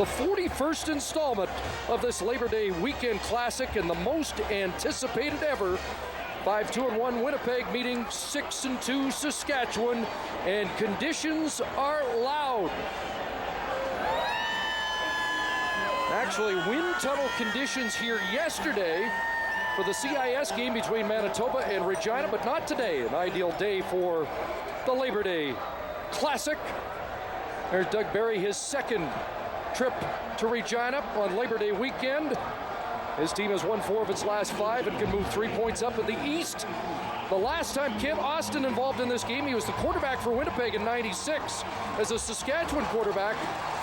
The 41st installment of this Labor Day weekend classic and the most anticipated ever. 5-2-1 Winnipeg meeting 6-2 Saskatchewan, and conditions are loud. Actually, wind tunnel conditions here yesterday for the CIS game between Manitoba and Regina, but not today. An ideal day for the Labor Day Classic. There's Doug Barry, his second trip to Regina on Labor Day weekend. His team has won 4 of its last 5 and can move 3 points up in the East. The last time Kent Austin involved in this game, he was the quarterback for Winnipeg in '96 as a Saskatchewan quarterback.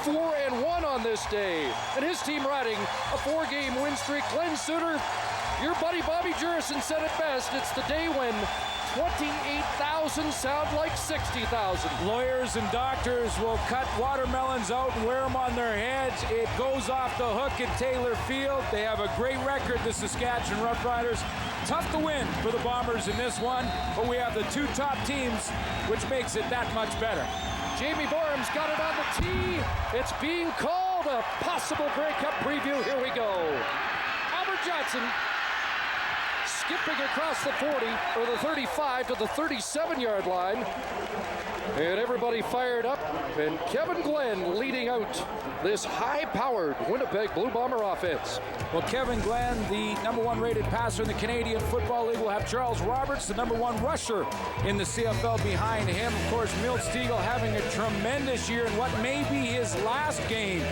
4-1 on this day, and his team riding a 4-game win streak. Glenn Suter, your buddy Bobby Jurison said it best. It's the day when 28,000 sound like 60,000. Lawyers and doctors will cut watermelons out and wear them on their heads. It goes off the hook at Taylor Field. They have a great record, the Saskatchewan Roughriders. Tough to win for the Bombers in this one, but we have the 2 top teams, which makes it that much better. Jamie Borham's got it on the tee. It's being called a possible Grey Cup preview. Here we go. Albert Johnson skipping across the 40, or the 35 to the 37-yard line. And everybody fired up, and Kevin Glenn leading out this high-powered Winnipeg Blue Bomber offense. Well, Kevin Glenn, the #1 rated passer in the Canadian Football League, will have Charles Roberts, the #1 rusher in the CFL, behind him. Of course, Milt Stegall having a tremendous year in what may be his last game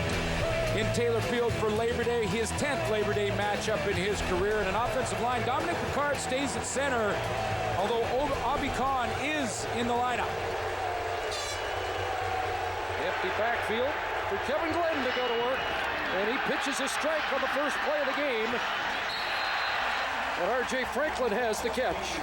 in Taylor Field for Labor Day, his 10th Labor Day matchup in his career. And an offensive line, Dominic Picard stays at center, although Abi Khan is in the lineup. Empty backfield for Kevin Glenn to go to work, and he pitches a strike on the first play of the game. And R.J. Franklin has the catch.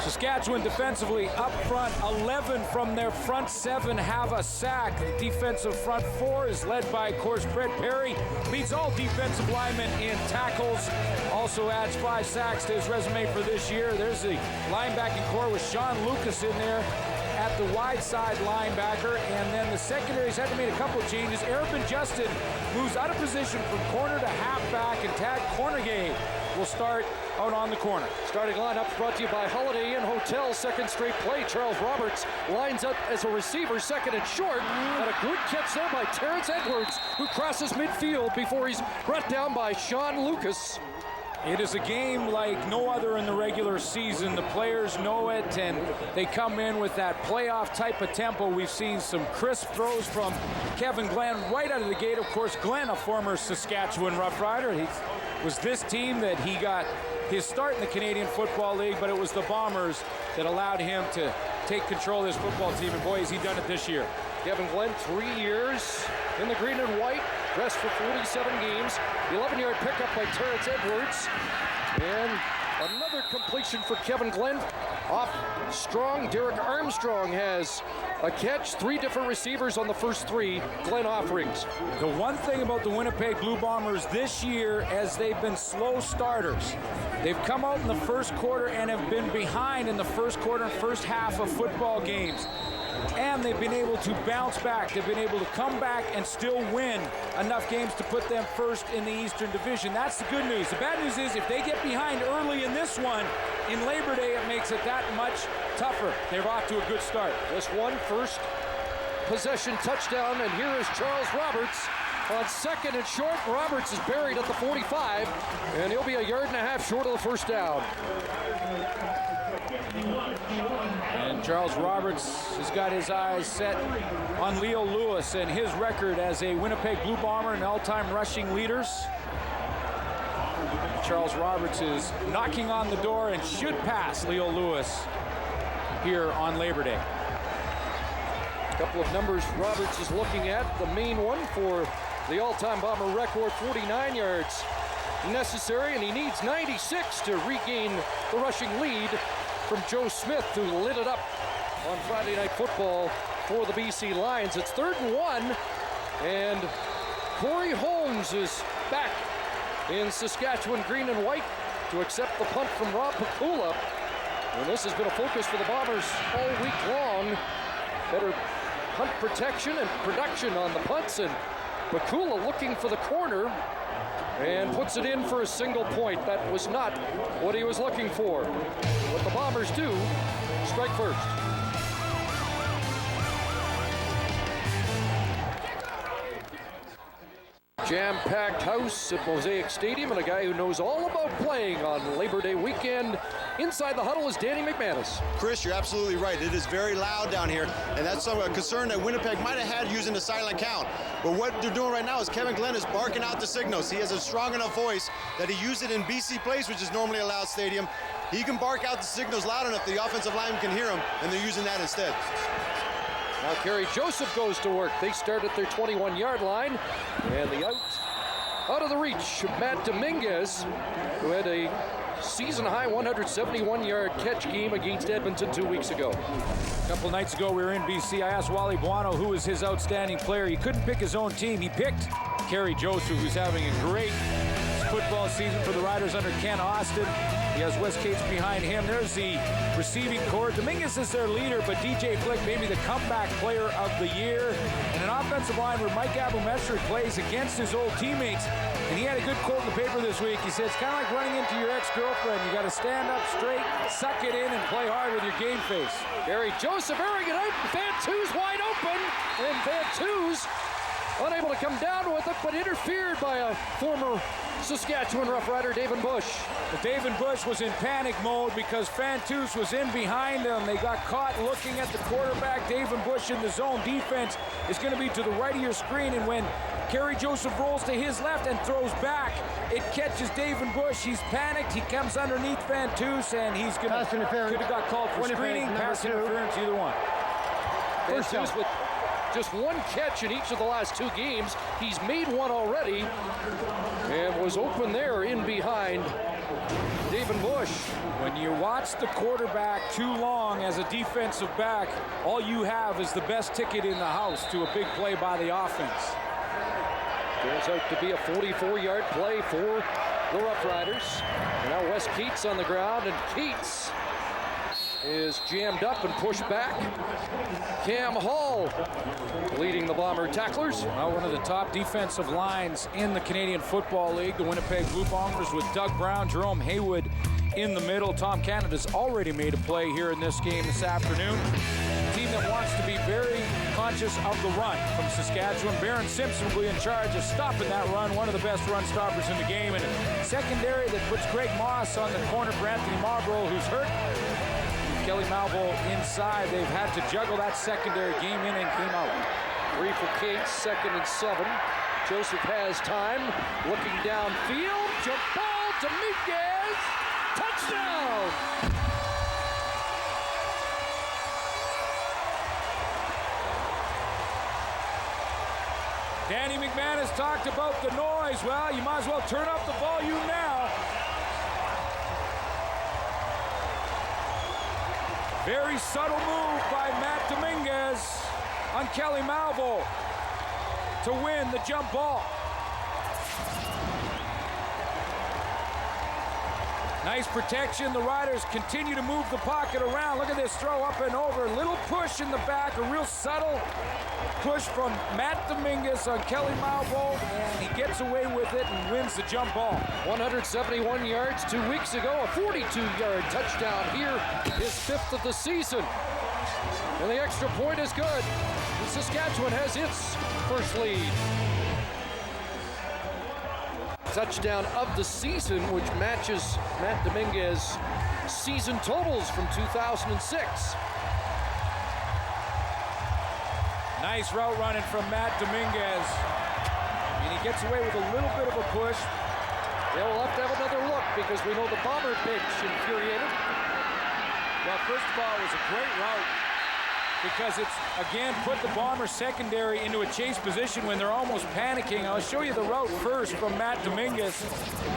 Saskatchewan defensively up front, 11 from their front 7 have a sack. The defensive front 4 is led by, of course, Brett Perry. Leads all defensive linemen in tackles. Also adds 5 sacks to his resume for this year. There's the linebacking core with Sean Lucas in there at the wide side linebacker. And then the secondaries had to make a couple of changes. Arabin Justin moves out of position from corner to halfback, and Tad Cornegay will start out on the corner. Starting lineup brought to you by Holiday Inn Hotel. Second straight play, Charles Roberts lines up as a receiver, second and short. And a good catch there by Terrence Edwards, who crosses midfield before he's brought down by Sean Lucas. It is a game like no other in the regular season. The players know it, and they come in with that playoff type of tempo. We've seen some crisp throws from Kevin Glenn right out of the gate. Of course, Glenn, a former Saskatchewan Roughrider. He was this team that he got his start in the Canadian Football League, but it was the Bombers that allowed him to take control of this football team, and boy, has he done it this year. Kevin Glenn, 3 years in the green and white, dressed for 47 games. 11-yard pickup by Terrence Edwards. And another completion for Kevin Glenn. Off strong, Derek Armstrong has a catch. 3 different receivers on the first 3 Glenn offerings. The one thing about the Winnipeg Blue Bombers this year, as they've been slow starters, they've come out in the first quarter and have been behind in the first quarter and first half of football games. And they've been able to bounce back. They've been able to come back and still win enough games to put them first in the Eastern Division. That's the good news. The bad news is if they get behind early in this one, in Labor Day, it makes it that much tougher. They're off to a good start. This one first possession touchdown, and here is Charles Roberts on second and short. Roberts is buried at the 45, and he'll be 1.5 yards short of the first down. And Charles Roberts has got his eyes set on Leo Lewis and his record as a Winnipeg Blue Bomber and all-time rushing leaders. Charles Roberts is knocking on the door and should pass Leo Lewis here on Labor Day. A couple of numbers Roberts is looking at. The main one for the all-time Bomber record, 49 yards necessary, and he needs 96 to regain the rushing lead from Joe Smith, who lit it up on Friday Night Football for the BC Lions. It's 3rd and 1, and Corey Holmes is back in Saskatchewan green and white to accept the punt from Rob Pakula. And this has been a focus for the Bombers all week long. Better punt protection and production on the punts, and Bakula looking for the corner and puts it in for a single point. That was not what he was looking for. What the Bombers do, strike first. Jam-packed house at Mosaic Stadium, and a guy who knows all about playing on Labor Day weekend. Inside the huddle is Danny McManus. Chris, you're absolutely right. It is very loud down here, and that's a concern that Winnipeg might have had using the silent count. But what they're doing right now is Kevin Glenn is barking out the signals. He has a strong enough voice that he used it in BC Place, which is normally a loud stadium. He can bark out the signals loud enough the offensive lineman can hear him, and they're using that instead. Now Kerry Joseph goes to work. They start at their 21-yard line, and the out of the reach of Matt Dominguez, who had a season-high 171-yard catch game against Edmonton 2 weeks ago. A couple nights ago, we were in BC. I asked Wally Buono who was his outstanding player. He couldn't pick his own team. He picked Kerry Joseph, who's having a great football season for the Riders under Ken Austin. He has Wes Cates behind him. There's the receiving core. Dominguez is their leader, but DJ Flick maybe the comeback player of the year. And an offensive line where Mike Abumeshri plays against his old teammates. And he had a good quote in the paper this week. He said, it's kind of like running into your ex-girlfriend. You got to stand up straight, suck it in, and play hard with your game face. Kerry Joseph airing it out. Van Too's wide open. And Van Too's unable to come down with it, but interfered by a former Saskatchewan Roughrider, David Bush. But David Bush was in panic mode because Fantus was in behind him. They got caught looking at the quarterback. David Bush in the zone defense is going to be to the right of your screen, and when Kerry Joseph rolls to his left and throws back, it catches David Bush. He's panicked. He comes underneath Fantus, and he's going to could have got called for screening, pass interference, either one. Fantus with just one catch in each of the last 2 games. He's made one already and was open there in behind David Bush. When you watch the quarterback too long as a defensive back, all you have is the best ticket in the house to a big play by the offense. Turns out to be a 44-yard play for the Roughriders. And now Wes Keats on the ground, and Keats is jammed up and pushed back. Cam Hall leading the Bomber tacklers. Now one of the top defensive lines in the Canadian Football League, the Winnipeg Blue Bombers, with Doug Brown, Jerome Haywood in the middle. Tom Canada's already made a play here in this game this afternoon. A team that wants to be very conscious of the run from Saskatchewan. Barron Simpson will be in charge of stopping that run, one of the best run stoppers in the game, and a secondary that puts Greg Moss on the corner for Anthony Marlborough, who's hurt. Kelly Malvo inside. They've had to juggle that secondary, game in and game out. 3 for Cates, 2nd and 7. Joseph has time, looking downfield. Jump ball, Dominguez, touchdown! Danny McManus talked about the noise. Well, you might as well turn up the volume now. Very subtle move by Matt Dominguez on Kelly Malvo to win the jump ball. Nice protection. The Riders continue to move the pocket around. Look at this throw up and over. Little push in the back, a real subtle push from Matt Dominguez on Kelly Malvo, and he gets away with it and wins the jump ball. 171 yards 2 weeks ago, a 42-yard touchdown here, his 5th of the season. And the extra point is good. And Saskatchewan has its first lead. Touchdown of the season, which matches Matt Dominguez's season totals from 2006. Nice route running from Matt Dominguez. And he gets away with a little bit of a push. Yeah, we'll have to have another look because we know the Bomber bench infuriated. Well, first of all, it was a great route because it's, again, put the Bomber secondary into a chase position when they're almost panicking. I'll show you the route first from Matt Dominguez.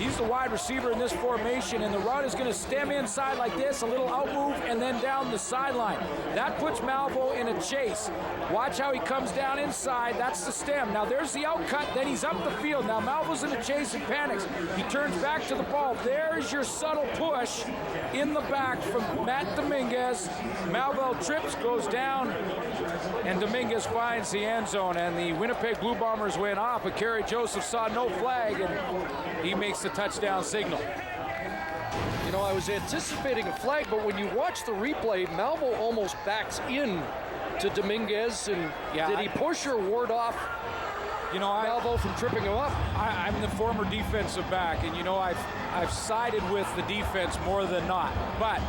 He's the wide receiver in this formation, and the route is going to stem inside like this, a little out move, and then down the sideline. That puts Malvo in a chase. Watch how he comes down inside. That's the stem. Now there's the out cut, then he's up the field. Now Malvo's in a chase and panics. He turns back to the ball. There's your subtle push in the back from Matt Dominguez. Malvo trips, goes down, touchdown, and Dominguez finds the end zone, and the Winnipeg Blue Bombers went off, but Kerry Joseph saw no flag, and he makes the touchdown signal. You know, I was anticipating a flag, but when you watch the replay, Malvo almost backs in to Dominguez, and did he push or ward off Malvo from tripping him up? I'm the former defensive back, and I've sided with the defense more than not, but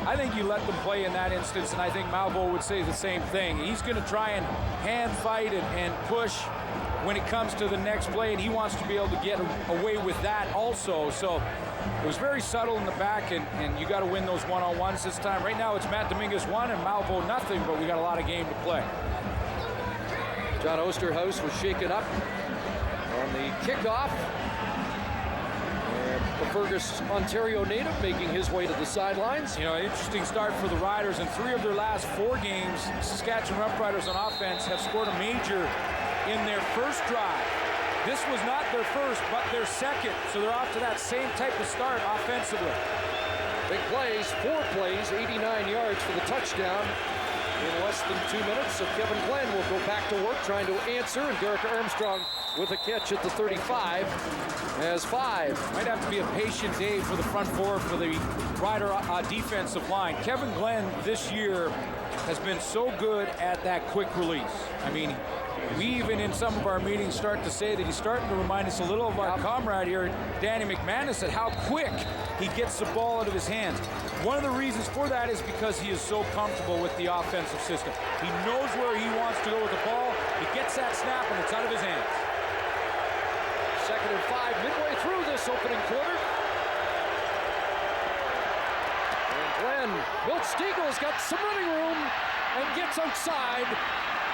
I think you let them play in that instance, and I think Malvo would say the same thing. He's going to try and hand fight and push when it comes to the next play, and he wants to be able to get away with that also. So it was very subtle in the back, and you got to win those one-on-ones this time. Right now it's Matt Dominguez 1 and Malvo nothing, but we got a lot of game to play. John Osterhaus was shaken up on the kickoff. And the Fergus, Ontario native, making his way to the sidelines. Interesting start for the Riders. In 3 of their last 4 games, Saskatchewan Roughriders on offense have scored a major in their first drive. This was not their first, but their second. So they're off to that same type of start offensively. Big plays, 4 plays, 89 yards for the touchdown in less than 2 minutes. So Kevin Glenn will go back to work trying to answer, and Derek Armstrong with a catch at the 35 has 5. Might have to be a patient day for the front 4 for the Rider defensive line. Kevin Glenn this year has been so good at that quick release. I mean, we even in some of our meetings start to say that he's starting to remind us a little of our comrade here, Danny McManus, at how quick he gets the ball out of his hands. One of the reasons for that is because he is so comfortable with the offensive system. He knows where he wants to go with the ball. He gets that snap and it's out of his hands. 2nd and 5 midway through this opening quarter. And Glenn, Milt Stiegel's got some running room and gets outside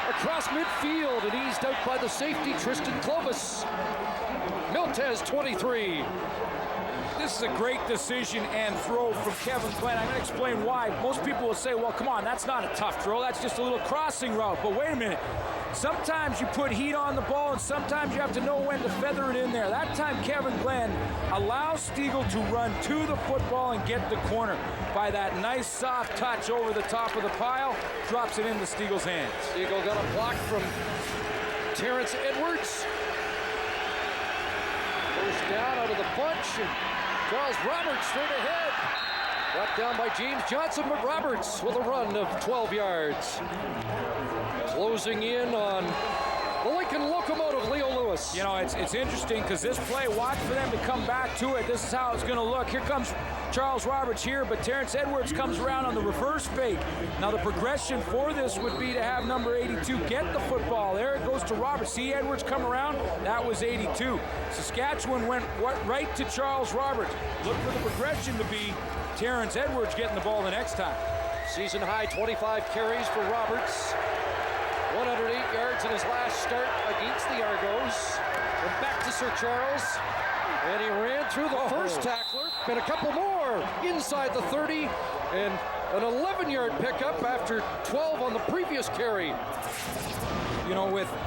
across midfield and eased out by the safety, Tristan Clovis. Milt has 23. This is a great decision and throw from Kevin Glenn. I'm going to explain why. Most people will say, well, come on, that's not a tough throw. That's just a little crossing route. But wait a minute. Sometimes you put heat on the ball, and sometimes you have to know when to feather it in there. That time, Kevin Glenn allows Stiegel to run to the football and get the corner by that nice soft touch over the top of the pile, drops it into Stiegel's hands. Stiegel got a block from Terrence Edwards. First down out of the bunch, and Charles Roberts straight ahead. Brought down by James Johnson, but Roberts with a run of 12 yards. Closing in on the Lincoln Locomotive, Leo Lewis. It's interesting because this play, watch for them to come back to it. This is how it's going to look. Here comes Charles Roberts here, but Terrence Edwards comes around on the reverse fake. Now the progression for this would be to have number 82 get the football. There it goes to Roberts. See Edwards come around? That was 82. Saskatchewan went right to Charles Roberts. Look for the progression to be Terrence Edwards getting the ball the next time. Season high 25 carries for Roberts. 108 yards in his last start against the Argos. And back to Sir Charles. And he ran through the first tackler. And a couple more inside the 30. And an 11-yard pickup after 12 on the previous carry.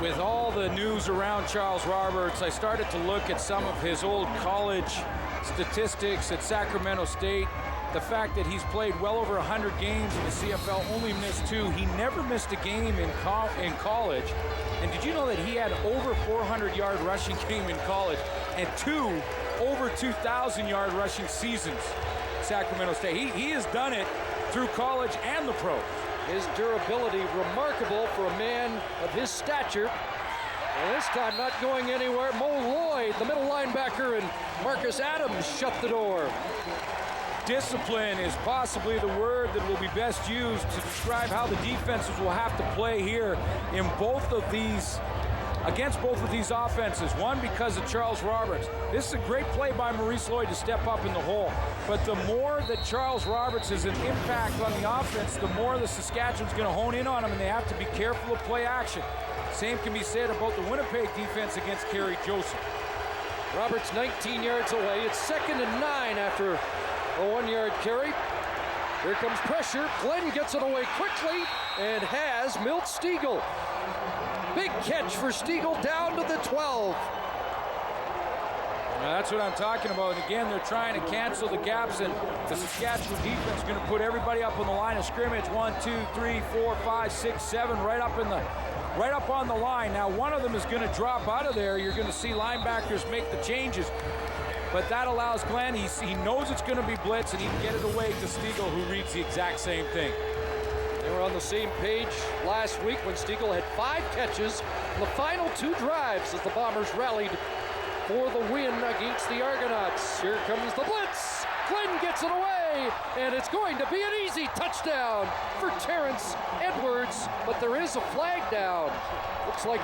With all the news around Charles Roberts, I started to look at some of his old college statistics at Sacramento State. The fact that he's played well over 100 games in the CFL, only missed 2. He never missed a game in college. And did you know that he had over 400-yard rushing game in college and 2 over 2,000-yard rushing seasons, Sacramento State. He has done it through college and the pros. His durability remarkable for a man of his stature. And this time not going anywhere. Mo Lloyd, the middle linebacker, and Marcus Adams shut the door. Discipline is possibly the word that will be best used to describe how the defenses will have to play here in against both of these offenses. One, because of Charles Roberts. This is a great play by Maurice Lloyd to step up in the hole. But the more that Charles Roberts is an impact on the offense, the more the Saskatchewan's going to hone in on him, and they have to be careful of play action. Same can be said about the Winnipeg defense against Kerry Joseph. Roberts 19 yards away. It's 2nd and 9 after a 1-yard carry. Here comes pressure. Glenn gets it away quickly and has Milt Stiegel. Big catch for Stiegel down to the 12. Now, that's what I'm talking about. And again, they're trying to cancel the gaps, and the Saskatchewan defense is going to put everybody up on the line of scrimmage. 1, 2, 3, 4, 5, 6, 7, right up on the line. Now, one of them is going to drop out of there. You're going to see linebackers make the changes. But that allows Glenn, he knows it's going to be blitz, and he can get it away to Stiegel, who reads the exact same thing. They were on the same page last week when Stiegel had 5 catches in the final 2 drives as the Bombers rallied for the win against the Argonauts. Here comes the blitz. Glenn gets it away, and it's going to be an easy touchdown for Terrence Edwards, but there is a flag down. Looks like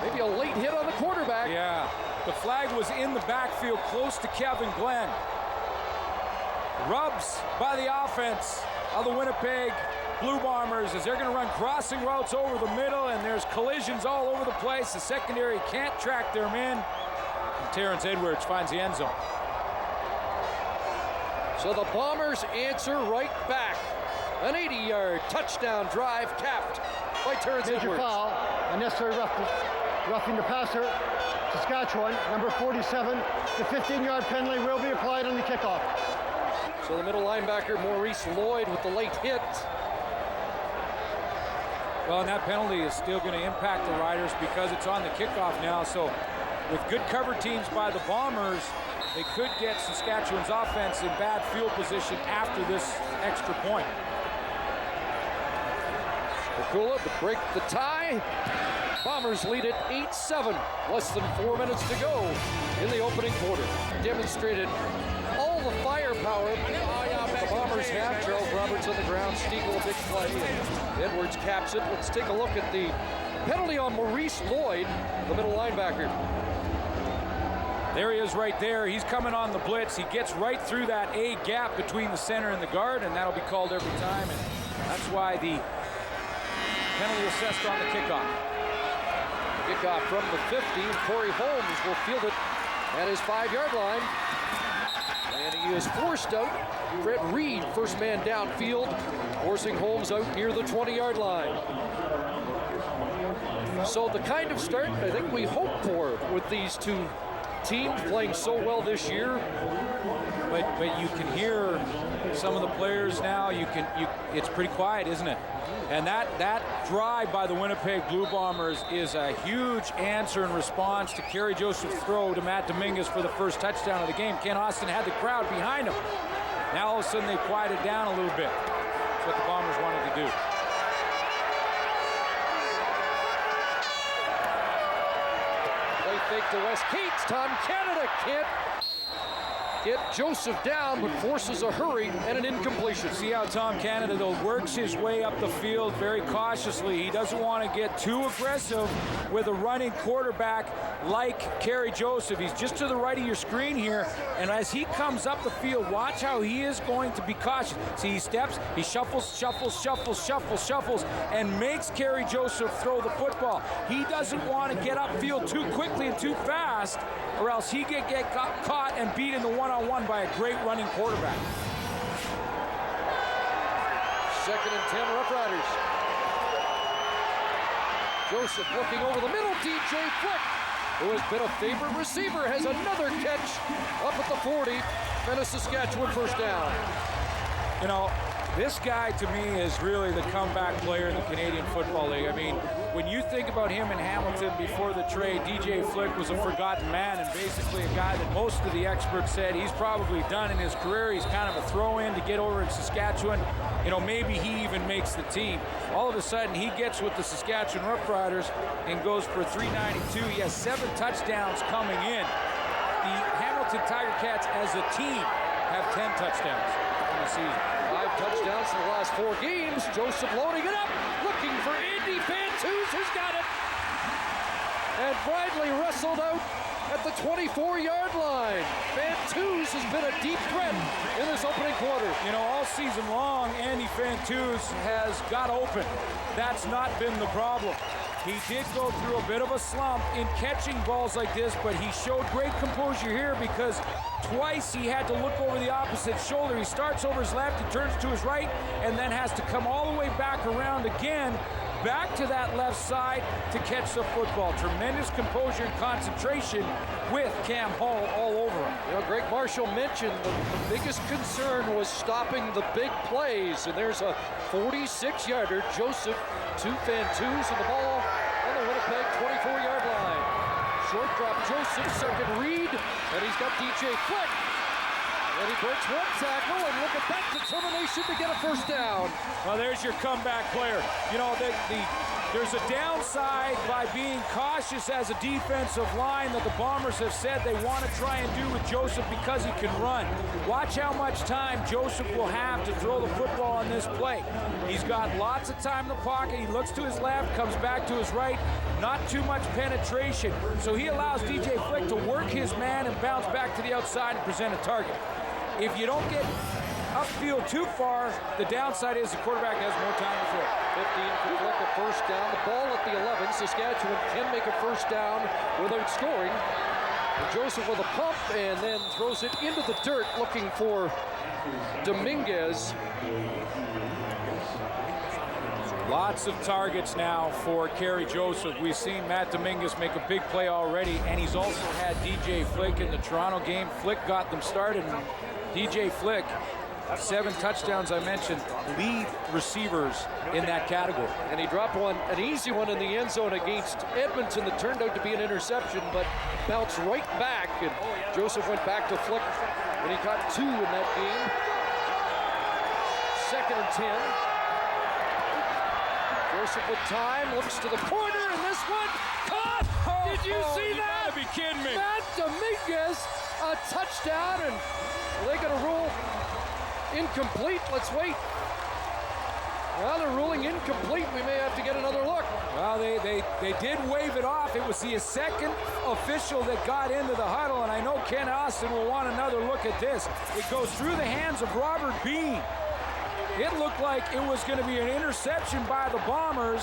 maybe a late hit on the quarterback. Yeah, the flag was in the backfield close to Kevin Glenn. Rubs by the offense of the Winnipeg Blue Bombers as they're going to run crossing routes over the middle, and there's collisions all over the place. The secondary can't track their men. And Terrence Edwards finds the end zone. So the Bombers answer right back. An 80-yard touchdown drive capped by Terrence Major Edwards. foul, unnecessary roughing the passer. Saskatchewan, number 47. The 15-yard penalty will be applied on the kickoff. So the middle linebacker, Maurice Lloyd, with the late hit. Well, and that penalty is still going to impact the Riders because it's on the kickoff now. So with good cover teams by the Bombers, they could get Saskatchewan's offense in bad field position after this extra point. Mikula to break the tie. Bombers lead it 8-7. Less than 4 minutes to go in the opening quarter. Demonstrated all the firepower the Bombers have. Charles Roberts on the ground, Stiegel a big play, and Edwards caps it. Let's take a look at the penalty on Maurice Lloyd, the middle linebacker. There he is right there. He's coming on the blitz. He gets right through that A gap between the center and the guard, and that'll be called every time. And that's why the penalty assessed on the kickoff. Kickoff from the 50. Corey Holmes will field it at his 5-yard line. And he is forced out. Brett Reed, first man downfield, forcing Holmes out near the 20-yard line. So the kind of start I think we hope for with these two teams playing so well this year. But you can hear some of the players now. It's pretty quiet, isn't it? And that drive by the Winnipeg Blue Bombers is a huge answer and response to Kerry Joseph's throw to Matt Dominguez for the first touchdown of the game. Ken Austin had the crowd behind him. Now all of a sudden they quieted down a little bit. That's what the Bombers wanted to do. They fake to West Cates. Tom Canada can't get Joseph down, but forces a hurry and an incompletion. See how Tom Canada, though, works his way up the field very cautiously. He doesn't want to get too aggressive with a running quarterback like Kerry Joseph. He's just to the right of your screen here, and as he comes up the field, watch how he is going to be cautious. See, he steps, he shuffles, and makes Kerry Joseph throw the football. He doesn't want to get upfield too quickly and too fast, or else he get caught and beat in the one-on-one by a great running quarterback. 2nd and 10, Roughriders. Joseph looking over the middle. DJ Flick, who has been a favorite receiver, has another catch up at the 40 and a Saskatchewan first down. You know, this guy to me is really the comeback player in the Canadian Football League. I mean, when you think about him in Hamilton before the trade, DJ Flick was a forgotten man and basically a guy that most of the experts said he's probably done in his career. He's kind of a throw-in to get over in Saskatchewan. You know, maybe he even makes the team. All of a sudden, he gets with the Saskatchewan Roughriders and goes for 392. He has 7 touchdowns coming in. The Hamilton Tiger Cats as a team have 10 touchdowns in the season. 5 touchdowns in the last 4 games. Joseph loading it up, looking for Andy Fantus, who's got it. And Bradley wrestled out at the 24-yard line. Fantus has been a deep threat in this opening quarter. You know, all season long, Andy Fantus has got open. That's not been the problem. He did go through a bit of a slump in catching balls like this, but he showed great composure here because twice he had to look over the opposite shoulder. He starts over his left, he turns to his right, and then has to come all the way back around again. back to that left side to catch the football. Tremendous composure and concentration with Cam Hall all over him. You know, Greg Marshall mentioned the biggest concern was stopping the big plays, and there's a 46-yarder. Joseph, 2 Fantous, and the ball on the Winnipeg 24-yard line. Short drop, Joseph, second read, and he's got DJ Flick. And he breaks one tackle, and look at that determination to get a first down. Well, there's your comeback player. You know, there's a downside by being cautious as a defensive line that the Bombers have said they want to try and do with Joseph because he can run. Watch how much time Joseph will have to throw the football on this play. He's got lots of time in the pocket. He looks to his left, comes back to his right. Not too much penetration. So he allows DJ Flick to work his man and bounce back to the outside and present a target. If you don't get upfield too far, the downside is the quarterback has more time to throw. 15 for Flick, a first down. The ball at the 11. Saskatchewan can make a first down without scoring. And Joseph with a pump and then throws it into the dirt looking for Dominguez. Lots of targets now for Kerry Joseph. We've seen Matt Dominguez make a big play already, and he's also had DJ Flick in the Toronto game. Flick got them started. DJ Flick, 7 touchdowns, I mentioned, lead receivers in that category. And he dropped one, an easy one in the end zone against Edmonton that turned out to be an interception, but bounced right back. And Joseph went back to Flick when he got 2 in that game. 2nd and 10. Joseph with time, looks to the corner, and this one caught! Did you see that? You gotta be kidding me. Matt Dominguez, a touchdown, and are they gonna rule incomplete? Let's wait. Well, they're ruling incomplete. We may have to get another look. Well, they did wave it off. It was the second official that got into the huddle, and I know Ken Austin will want another look at this. It goes through the hands of Robert Bean. It looked like it was going to be an interception by the Bombers.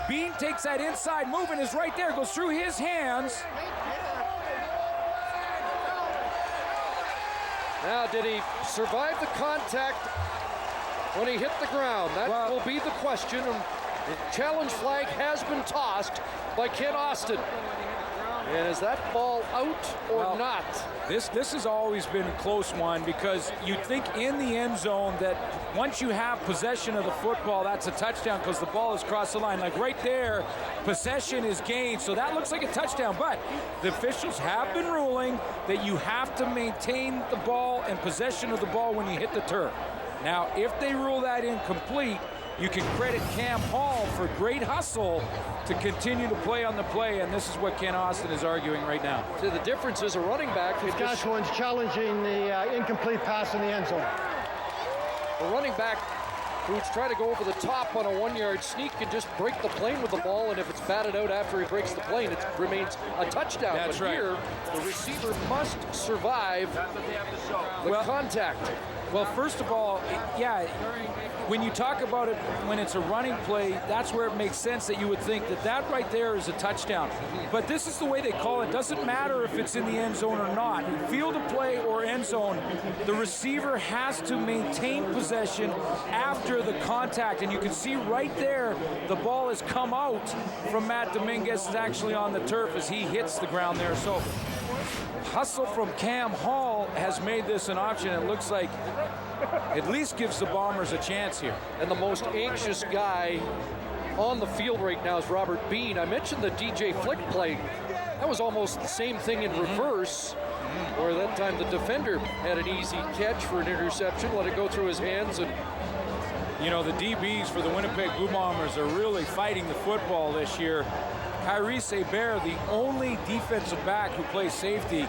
Bean takes that inside move and is right there, goes through his hands. Now, did he survive the contact when he hit the ground? That will be the question. And the challenge flag has been tossed by Ken Austin. And is that ball out or not? This has always been a close one because you'd think in the end zone that once you have possession of the football, that's a touchdown because the ball has crossed the line. Like right there, possession is gained, so that looks like a touchdown. But the officials have been ruling that you have to maintain the ball and possession of the ball when you hit the turf. Now, if they rule that incomplete, you can credit Cam Hall for great hustle to continue to play on the play, and this is what Ken Austin is arguing right now. So the difference is a running back. Saskatchewan's challenging the incomplete pass in the end zone. A running back who's trying to go over the top on a 1-yard sneak can just break the plane with the ball, and if it's batted out after he breaks the plane, it remains a touchdown. That's but right. Here, the receiver must survive the contact. Well, first of all, when you talk about it, when it's a running play, that's where it makes sense that you would think that that right there is a touchdown. But this is the way they call it. Doesn't matter if it's in the end zone or not. Field of play or end zone, the receiver has to maintain possession after the contact. And you can see right there, the ball has come out from Matt Dominguez. Is actually on the turf as he hits the ground there. So hustle from Cam Hall has made this an option. It looks like at least gives the Bombers a chance here. And the most anxious guy on the field right now is Robert Bean. I mentioned the DJ Flick play. That was almost the same thing in reverse, where that time the defender had an easy catch for an interception, let it go through his hands. And you know, the DBs for the Winnipeg Blue Bombers are really fighting the football this year. Kyrese Hebert, the only defensive back who plays safety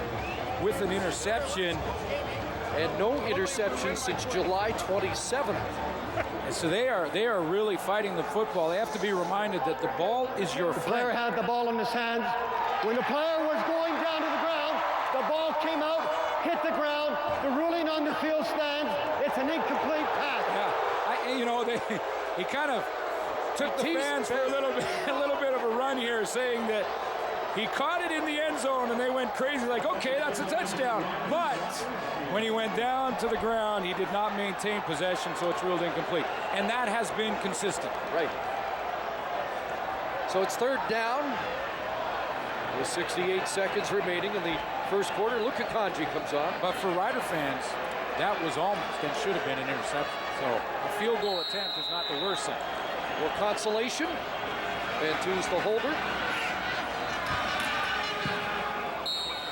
with an interception. And no interception since July 27th. And so they are really fighting the football. They have to be reminded that the ball is your The friend. player had the ball in his hands. When the player was going down to the ground, the ball came out, hit the ground. The ruling on the field stands. It's an incomplete pass. Yeah, he kind of took the fans for a little bit of a run here, saying that he caught it in the end zone and they went crazy, like, okay, that's a touchdown. But when he went down to the ground, he did not maintain possession, so it's ruled incomplete. And that has been consistent. Right. So it's third down with 68 seconds remaining in the first quarter. Luka Kanji comes on. But for Rider fans, that was almost and should have been an interception. So a field goal attempt is not the worst thing. More consolation. Fantuz the holder.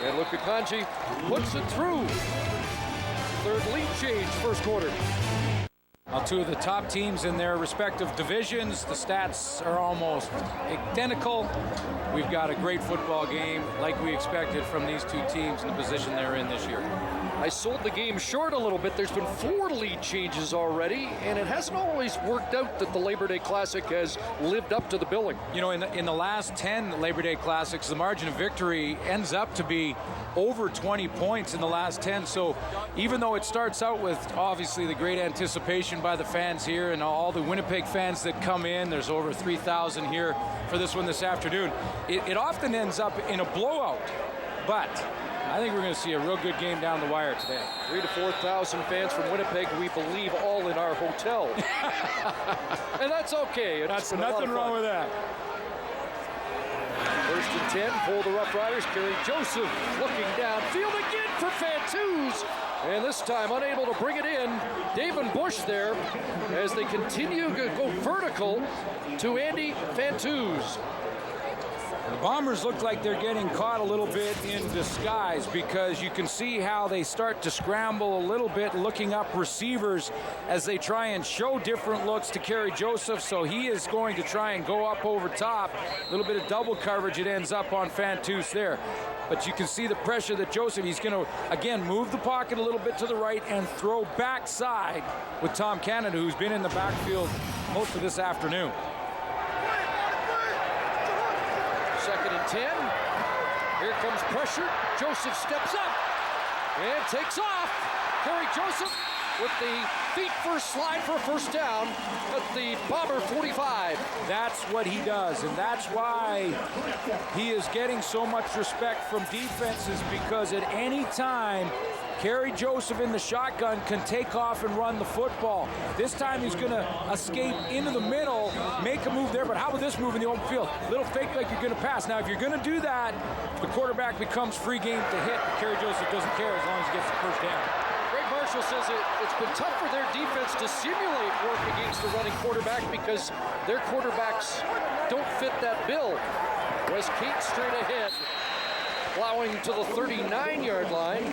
And Luka Kanji puts it through. Third lead change first quarter. Now, two of the top teams in their respective divisions. The stats are almost identical. We've got a great football game like we expected from these two teams in the position they're in this year. I sold the game short a little bit. There's been 4 lead changes already, and it hasn't always worked out that the Labor Day Classic has lived up to the billing. You know, in the last 10 Labor Day Classics, the margin of victory ends up to be over 20 points in the last 10. So even though it starts out with obviously the great anticipation by the fans here and all the Winnipeg fans that come in, there's over 3,000 here for this one this afternoon, it often ends up in a blowout. But I think we're going to see a real good game down the wire today. 3,000 to 4,000 fans from Winnipeg, we believe, all in our hotel. And that's okay. That's nothing wrong with that. First and 10 for the Roughriders. Kerry Joseph looking downfield again for Fantuz. And this time unable to bring it in. David Bush there as they continue to go vertical to Andy Fantuz. The Bombers look like they're getting caught a little bit in disguise because you can see how they start to scramble a little bit, looking up receivers as they try and show different looks to Kerry Joseph. So he is going to try and go up over top. A little bit of double coverage. It ends up on Fantuz there. But you can see the pressure that Joseph, he's going to, again, move the pocket a little bit to the right and throw backside with Tom Canada, who's been in the backfield most of this afternoon. 2nd and 10. Here comes pressure. Joseph steps up and takes off. Kerry Joseph with the feet first slide for a first down at the Bomber 45. That's what he does, and that's why he is getting so much respect from defenses, because at any time Kerry Joseph in the shotgun can take off and run the football. This time he's going to escape into the middle, make a move there, but how about this move in the open field? Little fake like you're going to pass. Now, if you're going to do that, the quarterback becomes free game to hit. Kerry Joseph doesn't care as long as he gets the first down. Greg Marshall says it's been tough for their defense to simulate work against the running quarterback because their quarterbacks don't fit that bill. Wes Kate straight ahead, plowing to the 39-yard line.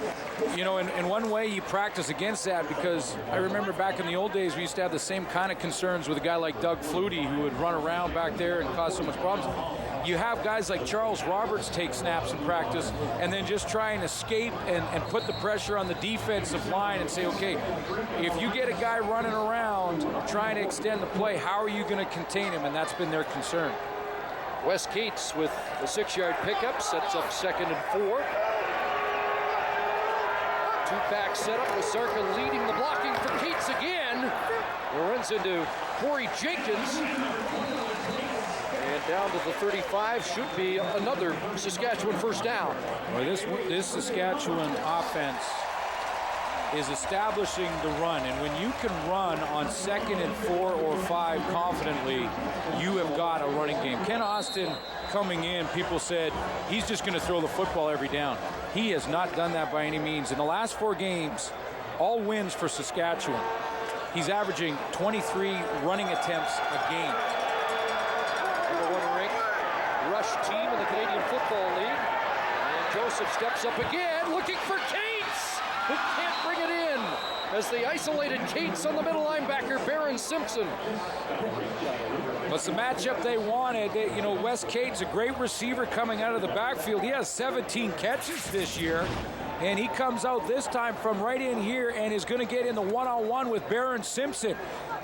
You know, in one way you practice against that, because I remember back in the old days we used to have the same kind of concerns with a guy like Doug Flutie, who would run around back there and cause so much problems. You have guys like Charles Roberts take snaps in practice and then just try and escape and put the pressure on the defensive line and say, okay, if you get a guy running around trying to extend the play, how are you going to contain him? And that's been their concern. Wes Cates with a 6-yard pickup sets up 2nd and 4. Two-back setup with Sarka leading the blocking for Cates again. It runs into Corey Jenkins. And down to the 35 should be another Saskatchewan first down. Well, this Saskatchewan offense is establishing the run, and when you can run on 2nd and 4 or 5 confidently, you have got a running game. Ken Austin coming in, people said he's just going to throw the football every down. He has not done that by any means. In the last 4 games, all wins for Saskatchewan. He's averaging 23 running attempts a game. Number 1 ranked rush team in the Canadian Football League. And Joseph steps up again, looking for Cates, who can't bring it in as they isolated Cates on the middle linebacker, Baron Simpson. That's the matchup they wanted. You know, Wes Cates, a great receiver coming out of the backfield. He has 17 catches this year, and he comes out this time from right in here and is going to get in the one-on-one with Baron Simpson.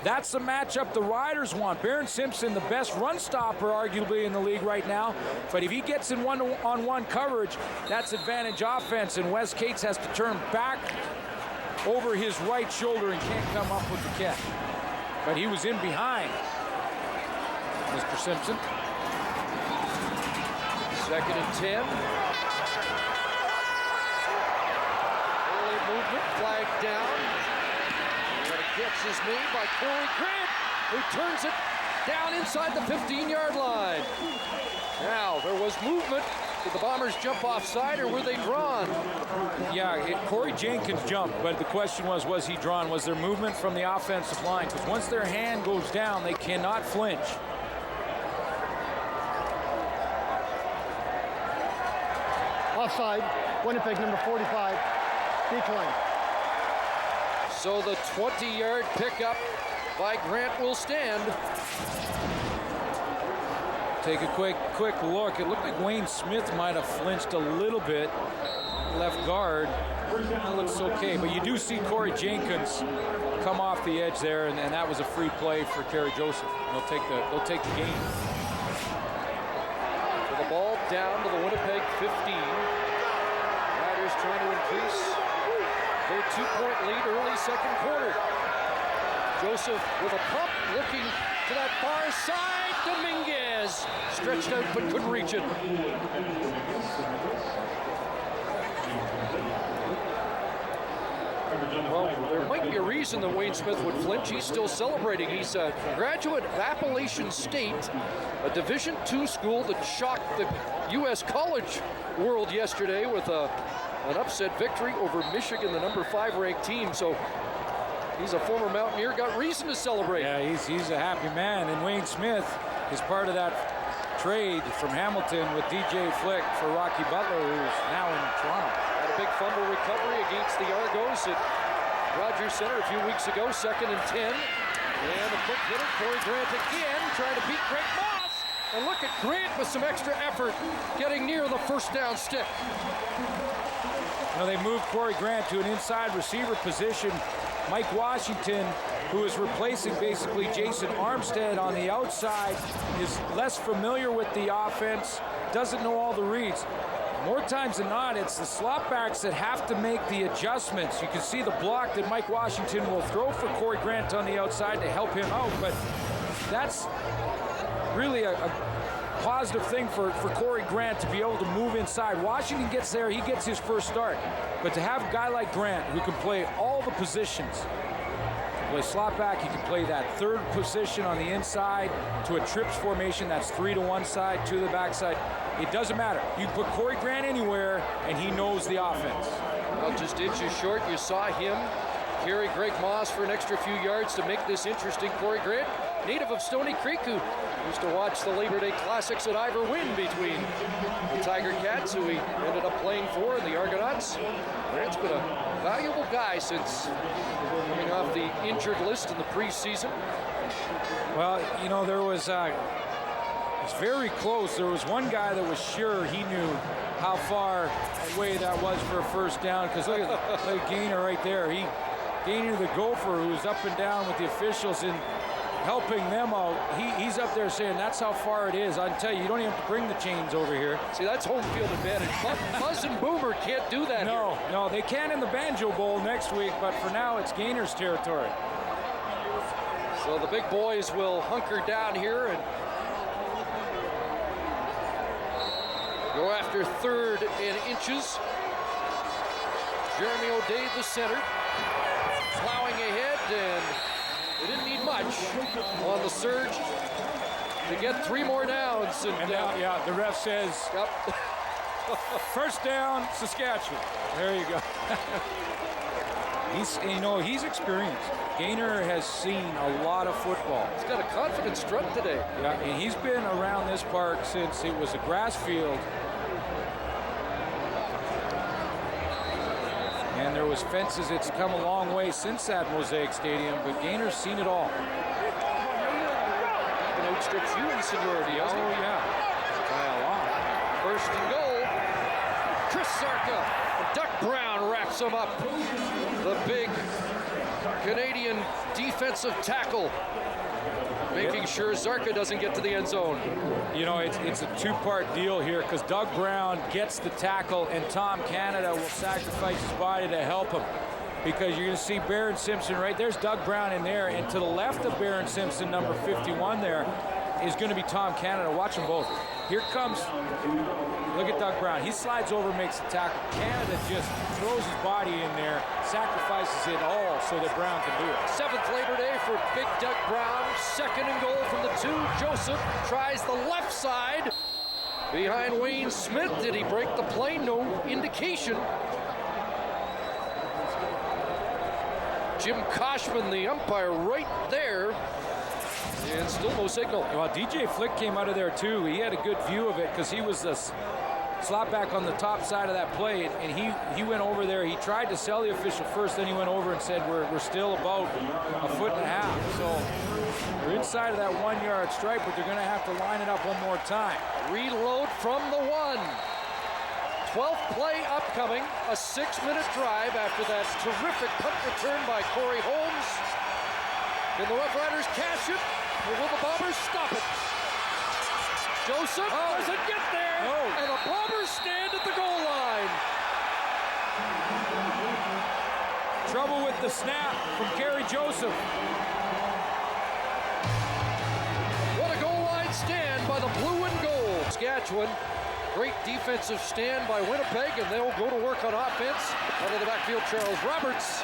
That's the matchup the Riders want. Baron Simpson, the best run stopper arguably in the league right now, but if he gets in one-on-one coverage, that's advantage offense, and Wes Cates has to turn back over his right shoulder and can't come up with the catch. But he was in behind Mr. Simpson. 2nd and 10. Early movement, flag down. And a catch is made by Corey Grant, who turns it down inside the 15-yard line. Now, there was movement. Did the Bombers jump offside, or were they drawn? Yeah, Corey Jenkins jumped, but the question was he drawn? Was there movement from the offensive line? Because once their hand goes down, they cannot flinch. Offside, Winnipeg number 45, decline. So the 20-yard pickup by Grant will stand. Take a quick look. It looked like Wayne Smith might have flinched a little bit. Left guard. That looks okay, but you do see Corey Jenkins come off the edge there, and that was a free play for Kerry Joseph. They'll take the gain. So the ball down to the Winnipeg 15. Riders trying to increase their 2-point lead early second quarter. Joseph with a pump, looking to that far side. Dominguez stretched out but couldn't reach it. Well, there might be a reason that Wayne Smith would flinch. He's still celebrating. He's a graduate of Appalachian State, a Division II school that shocked the U.S. college world yesterday with an upset victory over Michigan, the number 5 ranked team. So he's a former Mountaineer, got reason to celebrate. Yeah, he's a happy man. And Wayne Smith is part of that trade from Hamilton with DJ Flick for Rocky Butler, who's now in Toronto. Had a big fumble recovery against the Argos at Rogers Center a few weeks ago, 2nd and 10. And a quick hitter, Corey Grant again, trying to beat Greg Moss. And look at Grant with some extra effort, getting near the first down stick. Now they moved Corey Grant to an inside receiver position. Mike Washington, who is replacing basically Jason Armstead on the outside, is less familiar with the offense, doesn't know all the reads. More times than not, it's the slot backs that have to make the adjustments. You can see the block that Mike Washington will throw for Corey Grant on the outside to help him out, but that's really a positive thing for Corey Grant to be able to move inside. Washington gets there, he gets his first start. But to have a guy like Grant who can play all the positions, he can play slot back, he can play that third position on the inside to a trips formation, that's 3 to one side, 2 to the backside. It doesn't matter. You put Corey Grant anywhere and he knows the offense. Well, just inches short, you saw him carry Greg Moss for an extra few yards to make this interesting. Corey Grant, native of Stony Creek, who used to watch the Labor Day Classics at Ivor Wynn between the Tiger Cats, who he ended up playing for, and the Argonauts. Grant's been a valuable guy since coming off the injured list in the preseason. Well, you know, there was it's very close. There was one guy that was sure he knew how far away that was for a first down, because look at Gaynor right there. Gaynor the Gopher, who was up and down with the officials and helping them out. He's up there saying that's how far it is. I can tell you, you don't even have to bring the chains over here. See, that's home field advantage. Buzz and Boomer can't do that No, here. no, they can in the Banjo Bowl next week, but for now it's Gaynor's territory. So the big boys will hunker down here and go after 3rd and inches. Jeremy O'Day, the center, plowing ahead, and they didn't need much on the surge to get 3 more downs. And now, yeah, the ref says, Yep. first down, Saskatchewan. There you go. He's experienced. Gaynor has seen a lot of football. He's got a confident strut today. Yeah, and he's been around this park since it was a grass field. And there was fences. It's come a long way since that Mosaic Stadium, but Gaynor's seen it all. Even outstrips you in seniority, Oh, hasn't he? yeah. By a lot. First and goal. Chris Zarka. Duck Brown wraps him up. The big Canadian defensive tackle, making sure Zarka doesn't get to the end zone. You know, it's a 2-part deal here, because Doug Brown gets the tackle and Tom Canada will sacrifice his body to help him, because you're going to see Barron Simpson right there's Doug Brown in there, and to the left of Barron Simpson, number 51 there, is going to be Tom Canada. Watch them both. Here comes Look at Doug Brown. He slides over, makes the tackle. Canada just throws his body in there, sacrifices it all so that Brown can do it. 7th Labor Day for Big Doug Brown. 2nd and goal from the 2. Joseph tries the left side behind Wayne Smith. Did he break the play? No indication. Jim Koshman, the umpire, right there. And still no signal. Well, DJ Flick came out of there too. He had a good view of it because he was the slot back on the top side of that play, and he went over there. He tried to sell the official first, then he went over and said, we're still about 1.5 feet. So we're inside of that 1-yard stripe, but they're going to have to line it up one more time. Reload from the 1. 12th play upcoming. A 6-minute drive after that terrific punt return by Corey Holmes. Can the Roughriders cash it? Or will the Bombers stop it? Joseph doesn't get there, and the Bombers stand at the goal line. Trouble with the snap from Kerry Joseph. What a goal line stand by the blue and gold. Saskatchewan, great defensive stand by Winnipeg, and they'll go to work on offense. Out of the backfield, Charles Roberts.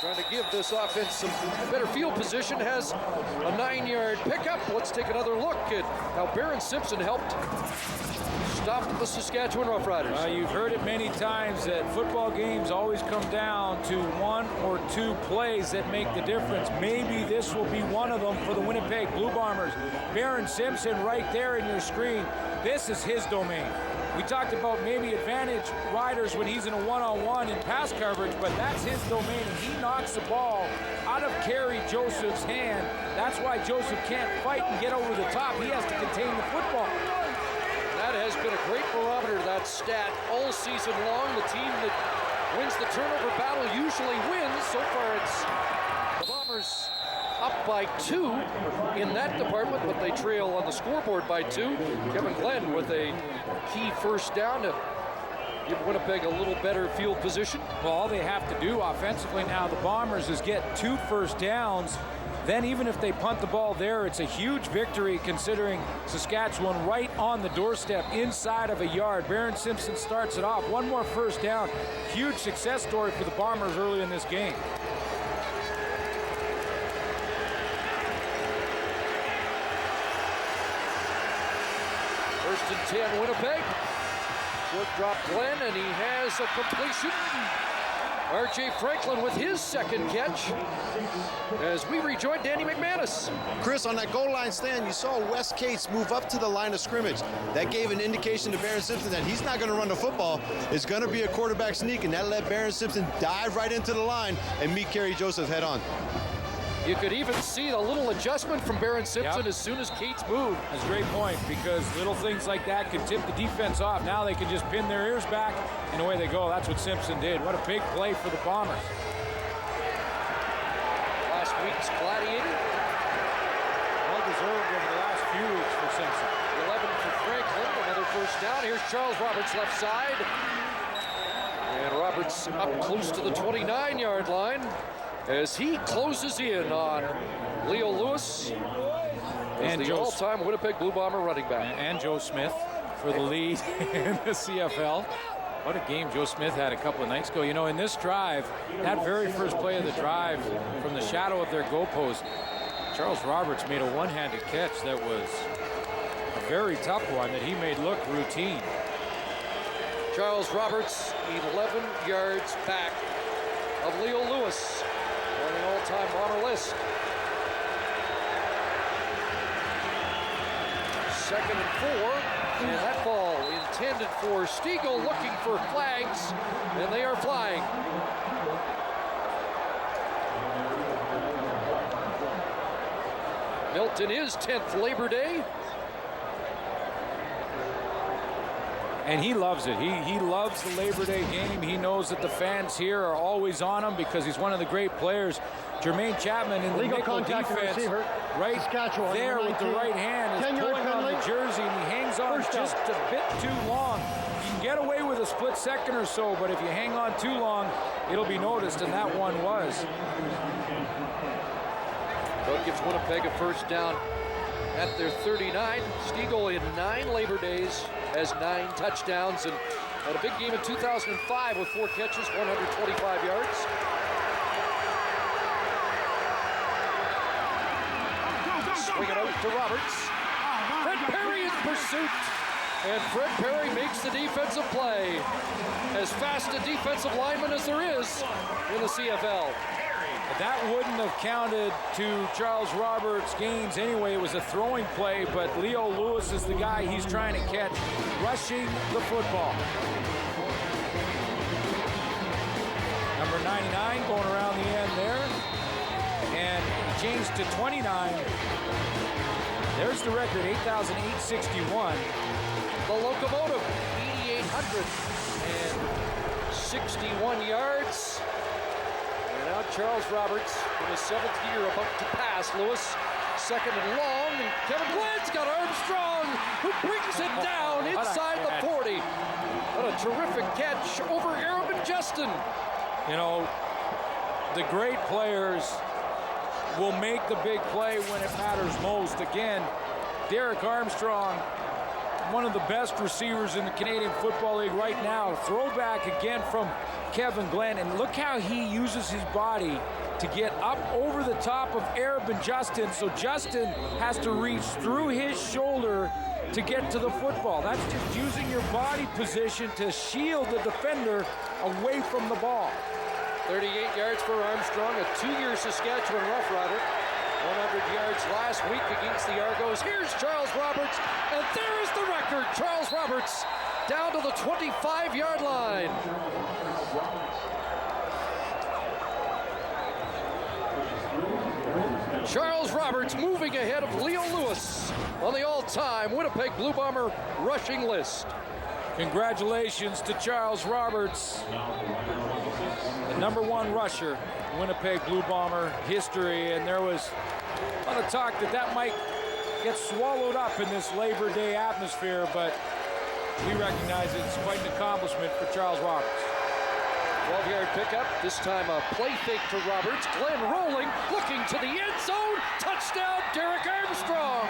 Trying to give this offense some better field position, has a 9-yard pickup. Let's take another look at how Barron Simpson helped stop the Saskatchewan Roughriders. You've heard it many times that football games always come down to 1 or 2 plays that make the difference. Maybe this will be one of them for the Winnipeg Blue Bombers. Barron Simpson right there in your screen. This is his domain. We talked about maybe advantage riders when he's in a one-on-one in pass coverage, but that's his domain, and he knocks the ball out of Kerry Joseph's hand. That's why Joseph can't fight and get over the top. He has to contain the football. That has been a great barometer, that stat, all season long. The team that wins the turnover battle usually wins. So far, it's the Bombers up by 2 in that department, but they trail on the scoreboard by 2. Kevin Glenn with a key first down to give Winnipeg a little better field position. Well, all they have to do offensively now, the Bombers, is get 2 first downs. Then even if they punt the ball there, it's a huge victory considering Saskatchewan right on the doorstep inside of a yard. Barron Simpson starts it off. 1 more first down. Huge success story for the Bombers early in this game. First and 10, Winnipeg. Short drop Glenn, and he has a completion. R.J. Franklin with his 2nd catch as we rejoin Danny McManus. Chris, on that goal line stand, you saw Wes Cates move up to the line of scrimmage. That gave an indication to Barron Simpson that he's not going to run the football. It's going to be a quarterback sneak, and that let Barron Simpson dive right into the line and meet Kerry Joseph head on. You could even see the little adjustment from Barron Simpson as soon as Cates moved. That's a great point, because little things like that could tip the defense off. Now they can just pin their ears back, and away they go. That's what Simpson did. What a big play for the Bombers. Last week's gladiator. Well deserved over the last few weeks for Simpson. 11 for Franklin, another first down. Here's Charles Roberts left side. And Roberts up close to the 29-yard line as he closes in on Leo Lewis, and the all-time Winnipeg Blue Bomber running back. And Joe Smith for the lead in the CFL. What a game Joe Smith had a couple of nights ago. You know, in this drive, that very first play of the drive, from the shadow of their goalpost, Charles Roberts made a one-handed catch that was a very tough one that he made look routine. Charles Roberts, 11 yards back of Leo Lewis on the all-time Bomber list. 2nd and 4, and that ball intended for Stiegel, looking for flags, and they are flying. Milton is 10th Labor Day. And he loves it. He loves the Labor Day game. He knows that the fans here are always on him because he's one of the great players. Jermaine Chapman in the nickel defense, right Saskatchewan, there with the right hand, is pulling on the jersey, and he hangs on just a bit too long. You can get away with a split second or so, but if you hang on too long, it'll be noticed, and that one was. So it gives Winnipeg a first down at their 39. Stiegel in 9 Labor Days. has 9 touchdowns and had a big game in 2005 with 4 catches, 125 yards. Swing it out to Roberts. Fred Perry in pursuit. And Fred Perry makes the defensive play. As fast a defensive lineman as there is in the CFL. That wouldn't have counted to Charles Roberts' gains anyway. It was a throwing play, but Leo Lewis is the guy he's trying to catch, rushing the football. Number 99 going around the end there. And changed to 29. There's the record, 8,861. The locomotive, 8,861 yards. And now Charles Roberts, in his 7th year, about to pass Lewis. 2nd and long, and Kevin Glenn's got Armstrong, who brings it down inside the 40. What a terrific catch over Arab and Justin. You know, the great players will make the big play when it matters most. Again, Derek Armstrong, one of the best receivers in the Canadian Football League right now. Throwback again from Kevin Glenn, and look how he uses his body to get up over the top of Arab and Justin, so Justin has to reach through his shoulder to get to the football. That's just using your body position to shield the defender away from the ball. 38 yards for Armstrong, a 2-year Saskatchewan Roughrider. 100 yards last week against the Argos. Here's Charles Roberts, and there is the record. Charles Roberts down to the 25-yard line. Charles Roberts moving ahead of Leo Lewis on the all-time Winnipeg Blue Bomber rushing list. Congratulations to Charles Roberts, the #1 rusher in Winnipeg Blue Bomber history, and there was a lot of talk that might get swallowed up in this Labor Day atmosphere, but we recognize it's quite an accomplishment for Charles Roberts. 12-yard pickup, this time a play fake to Roberts. Glenn rolling, looking to the end zone. Touchdown, Derek Armstrong.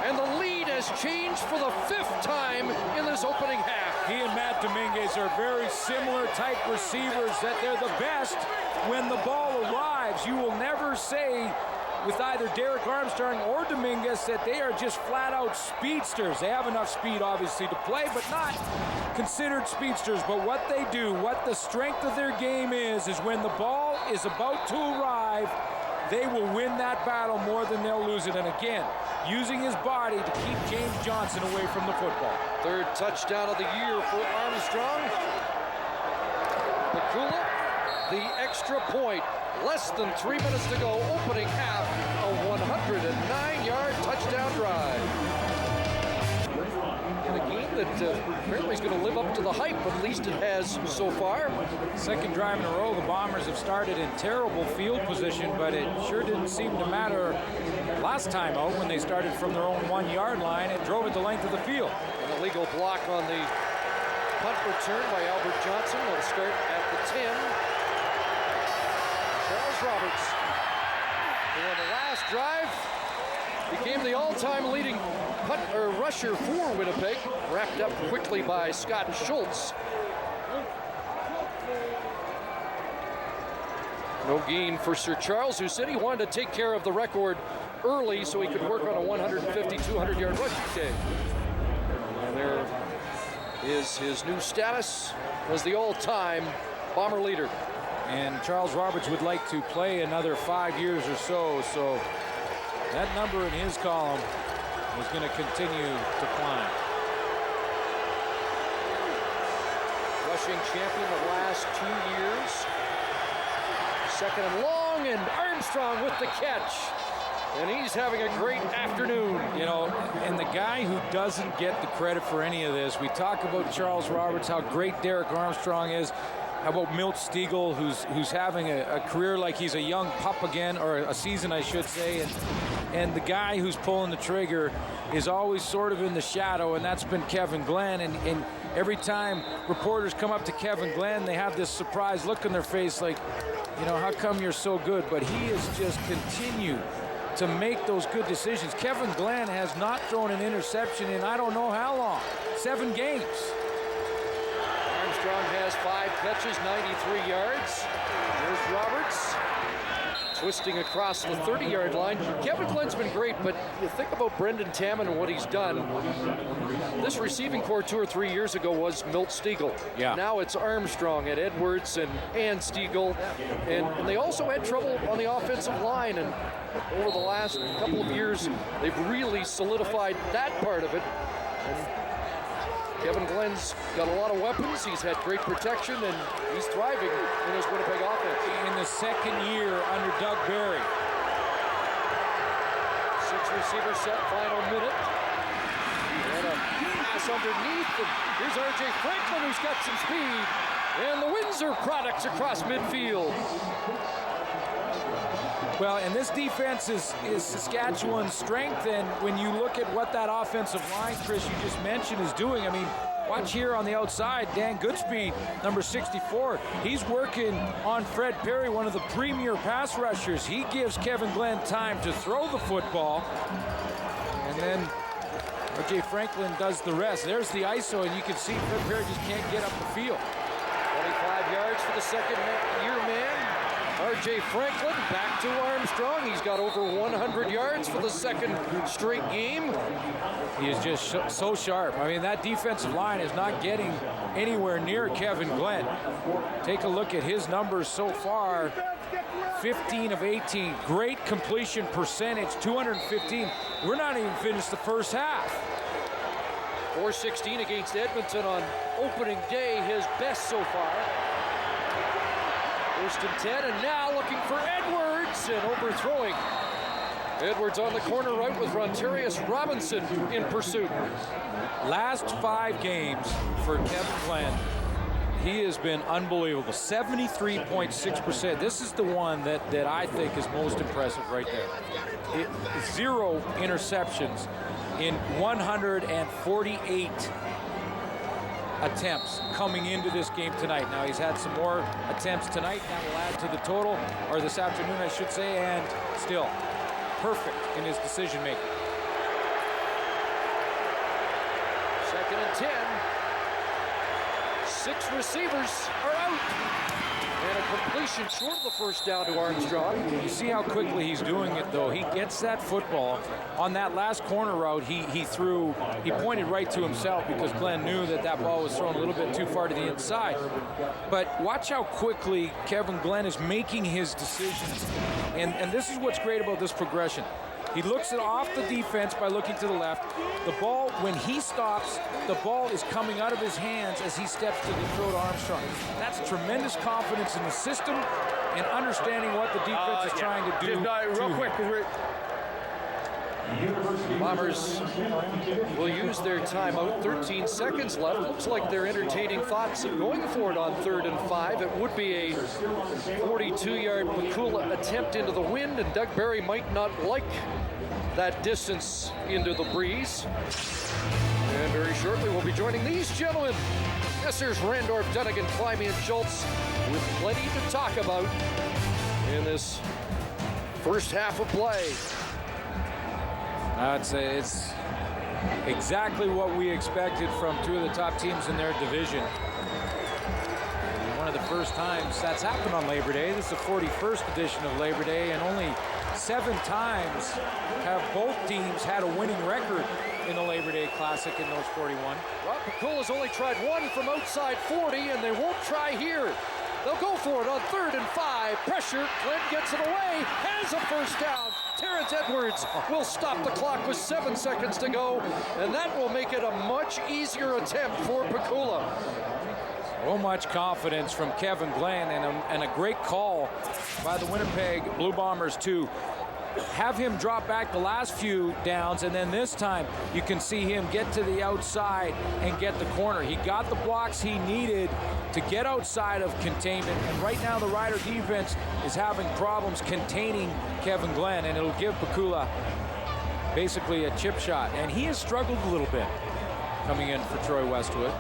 And the lead has changed for the 5th time in this opening half. He and Matt Dominguez are very similar type receivers, that they're the best when the ball arrives. You will never say with either Derek Armstrong or Dominguez that they are just flat-out speedsters. They have enough speed, obviously, to play, but not considered speedsters. But what they do, what the strength of their game is when the ball is about to arrive, they will win that battle more than they'll lose it. And again, using his body to keep James Johnson away from the football. 3rd touchdown of the year for Armstrong. Mikula, the extra point. Less than 3 minutes to go, opening half, a 109-yard touchdown drive. In a game that apparently is going to live up to the hype, at least it has so far. 2nd drive in a row, the Bombers have started in terrible field position, but it sure didn't seem to matter last time out when they started from their own 1-yard line and drove it the length of the field. An illegal block on the punt return by Albert Johnson. Will start at the 10. Charles Roberts, who on the last drive became the all-time leading rusher for Winnipeg, wrapped up quickly by Scott Schultz. No gain for Sir Charles, who said he wanted to take care of the record early so he could work on a 150, 200-yard rushing day. And there is his new status as the all-time Bomber leader. And Charles Roberts would like to play another 5 years or so that number in his column is going to continue to climb. Rushing champion the last 2 years. 2nd and long, and Armstrong with the catch. And he's having a great afternoon. You know, and the guy who doesn't get the credit for any of this, we talk about Charles Roberts, how great Derek Armstrong is. How about Milt Stegall, who's having a career like he's a young pup again, or a season, I should say. And the guy who's pulling the trigger is always sort of in the shadow, and that's been Kevin Glenn. And every time reporters come up to Kevin Glenn, they have this surprised look on their face like, you know, how come you're so good? But he has just continued to make those good decisions. Kevin Glenn has not thrown an interception in I don't know how long. 7 games. Armstrong has 5 catches, 93 yards. There's Roberts twisting across the 30-yard line. Kevin Glenn's been great, but you think about Brendan Taman and what he's done. This receiving core 2 or 3 years ago was Milt Stiegel. Yeah. Now it's Armstrong and Edwards and Stiegel. And they also had trouble on the offensive line. And over the last couple of years, they've really solidified that part of it. Kevin Glenn's got a lot of weapons. He's had great protection, and he's thriving in his Winnipeg offense. In the second year under Doug Barry. 6 receiver set, final minute. And a pass underneath. And here's R.J. Franklin, who's got some speed. And the Windsor products across midfield. Well, and this defense is Saskatchewan's strength, and when you look at what that offensive line, Chris, you just mentioned, is doing, I mean, watch here on the outside, Dan Goodspeed, number 64. He's working on Fred Perry, one of the premier pass rushers. He gives Kevin Glenn time to throw the football, and then R.J. Franklin does the rest. There's the ISO, and you can see Fred Perry just can't get up the field. 25 yards for the second-year man. R.J. Franklin back to Armstrong. He's got over 100 yards for the second straight game. He is just so sharp. I mean, that defensive line is not getting anywhere near Kevin Glenn. Take a look at his numbers so far. 15 of 18. Great completion percentage, 215. We're not even finished the first half. 416 against Edmonton on opening day, his best so far. First and 10, and now looking for Edwards, and overthrowing. Edwards on the corner right with Rontarius Robinson in pursuit. Last 5 games for Kevin Glenn, he has been unbelievable. 73.6%. This is the one that I think is most impressive right there. 0 interceptions in 148 attempts coming into this game tonight. Now he's had some more attempts tonight. That will add to the total, or this afternoon I should say, and still perfect in his decision making. Second and 10. 6 receivers are out. And a completion short of the first down to Armstrong. You see how quickly he's doing it, though. He gets that football. On that last corner route, he pointed right to himself because Glenn knew that ball was thrown a little bit too far to the inside. But watch how quickly Kevin Glenn is making his decisions. And this is what's great about this progression. He looks it off the defense by looking to the left. The ball, when he stops, the ball is coming out of his hands as he steps to the throw to Armstrong. That's tremendous confidence in the system and understanding what the defense is trying to do. Just real quick, because Bombers will use their timeout. 13 seconds left. Looks like they're entertaining thoughts of going for it on 3rd and 5. It would be a 42-yard Pakula attempt into the wind, and Doug Barry might not like that distance into the breeze. And very shortly we'll be joining these gentlemen. Messrs. Randorf, Dunnigan, Climby, and Schultz, with plenty to talk about in this first half of play. I'd say it's exactly what we expected from 2 of the top teams in their division. One of the first times that's happened on Labor Day. This is the 41st edition of Labor Day, and only 7 times have both teams had a winning record in the Labor Day Classic in those 41. Well, Pakula's only tried 1 from outside 40, and they won't try here. They'll go for it on 3rd and 5. Pressure. Glenn gets it away. Has a first down. Terrence Edwards will stop the clock with 7 seconds to go, and that will make it a much easier attempt for Pakula. So much confidence from Kevin Glenn, and a great call by the Winnipeg Blue Bombers to have him drop back the last few downs, and then this time you can see him get to the outside and get the corner. He got the blocks he needed to get outside of containment, and right now the Rider defense is having problems containing Kevin Glenn, and it'll give Pakula basically a chip shot. And he has struggled a little bit coming in for Troy Westwood,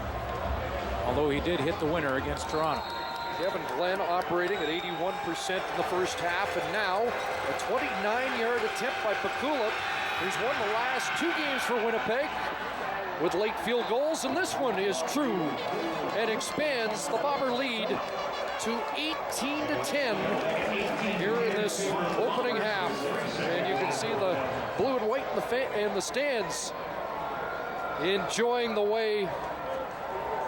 although he did hit the winner against Toronto. Kevin Glenn operating at 81% in the first half, and now a 29-yard attempt by Pakula, who's won the last 2 games for Winnipeg with late field goals, and this one is true and expands the Bomber lead to 18-10 here in this opening half. And you can see the blue and white in the stands enjoying the way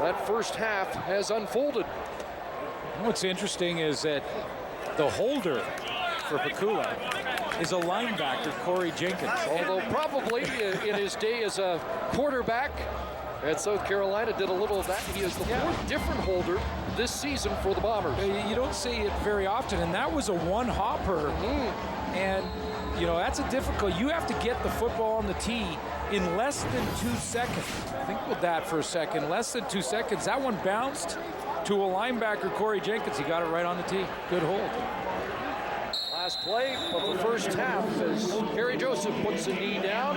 that first half has unfolded. What's interesting is that the holder for Pakula is a linebacker, Corey Jenkins. Although probably in his day as a quarterback at South Carolina did a little of that. He is the 4th different holder this season for the Bombers. You don't see it very often, and that was a one-hopper. And, you know, that's a difficult. You have to get the football on the tee in less than 2 seconds. Think about that for a second. Less than 2 seconds. That one bounced to a linebacker, Corey Jenkins. He got it right on the tee. Good hold. Last play of the first half as Kerry Joseph puts the knee down.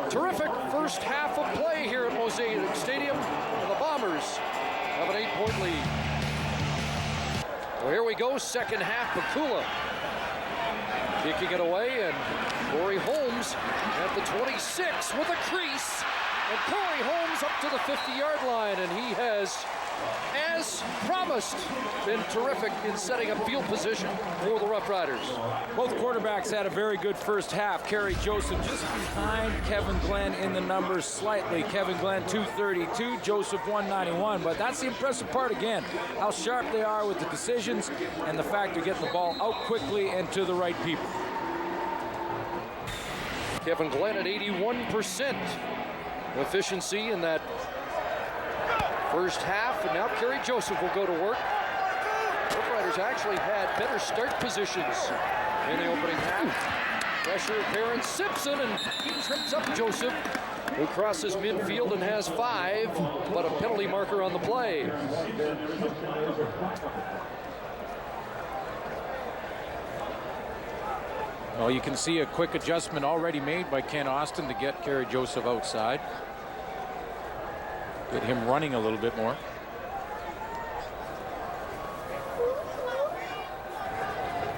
Terrific first half of play here at Mosaic Stadium. And the Bombers have an 8-point lead. Well, here we go, second half. Pakula kicking it away, and Corey Holmes at the 26 with a crease. And Corey Holmes up to the 50-yard line, and he has, as promised, been terrific in setting up field position for the Roughriders. Both quarterbacks had a very good first half. Kerry Joseph just behind Kevin Glenn in the numbers slightly. Kevin Glenn 232, Joseph 191. But that's the impressive part again, how sharp they are with the decisions and the fact they're getting the ball out quickly and to the right people. Kevin Glenn at 81% efficiency in that first half, and now Kerry Joseph will go to work. Roughriders actually had better start positions in the opening half. Pressure Baron Simpson, and he trips up Joseph, who crosses midfield and has 5, but a penalty marker on the play. Well, you can see a quick adjustment already made by Ken Austin to get Kerry Joseph outside. Get him running a little bit more.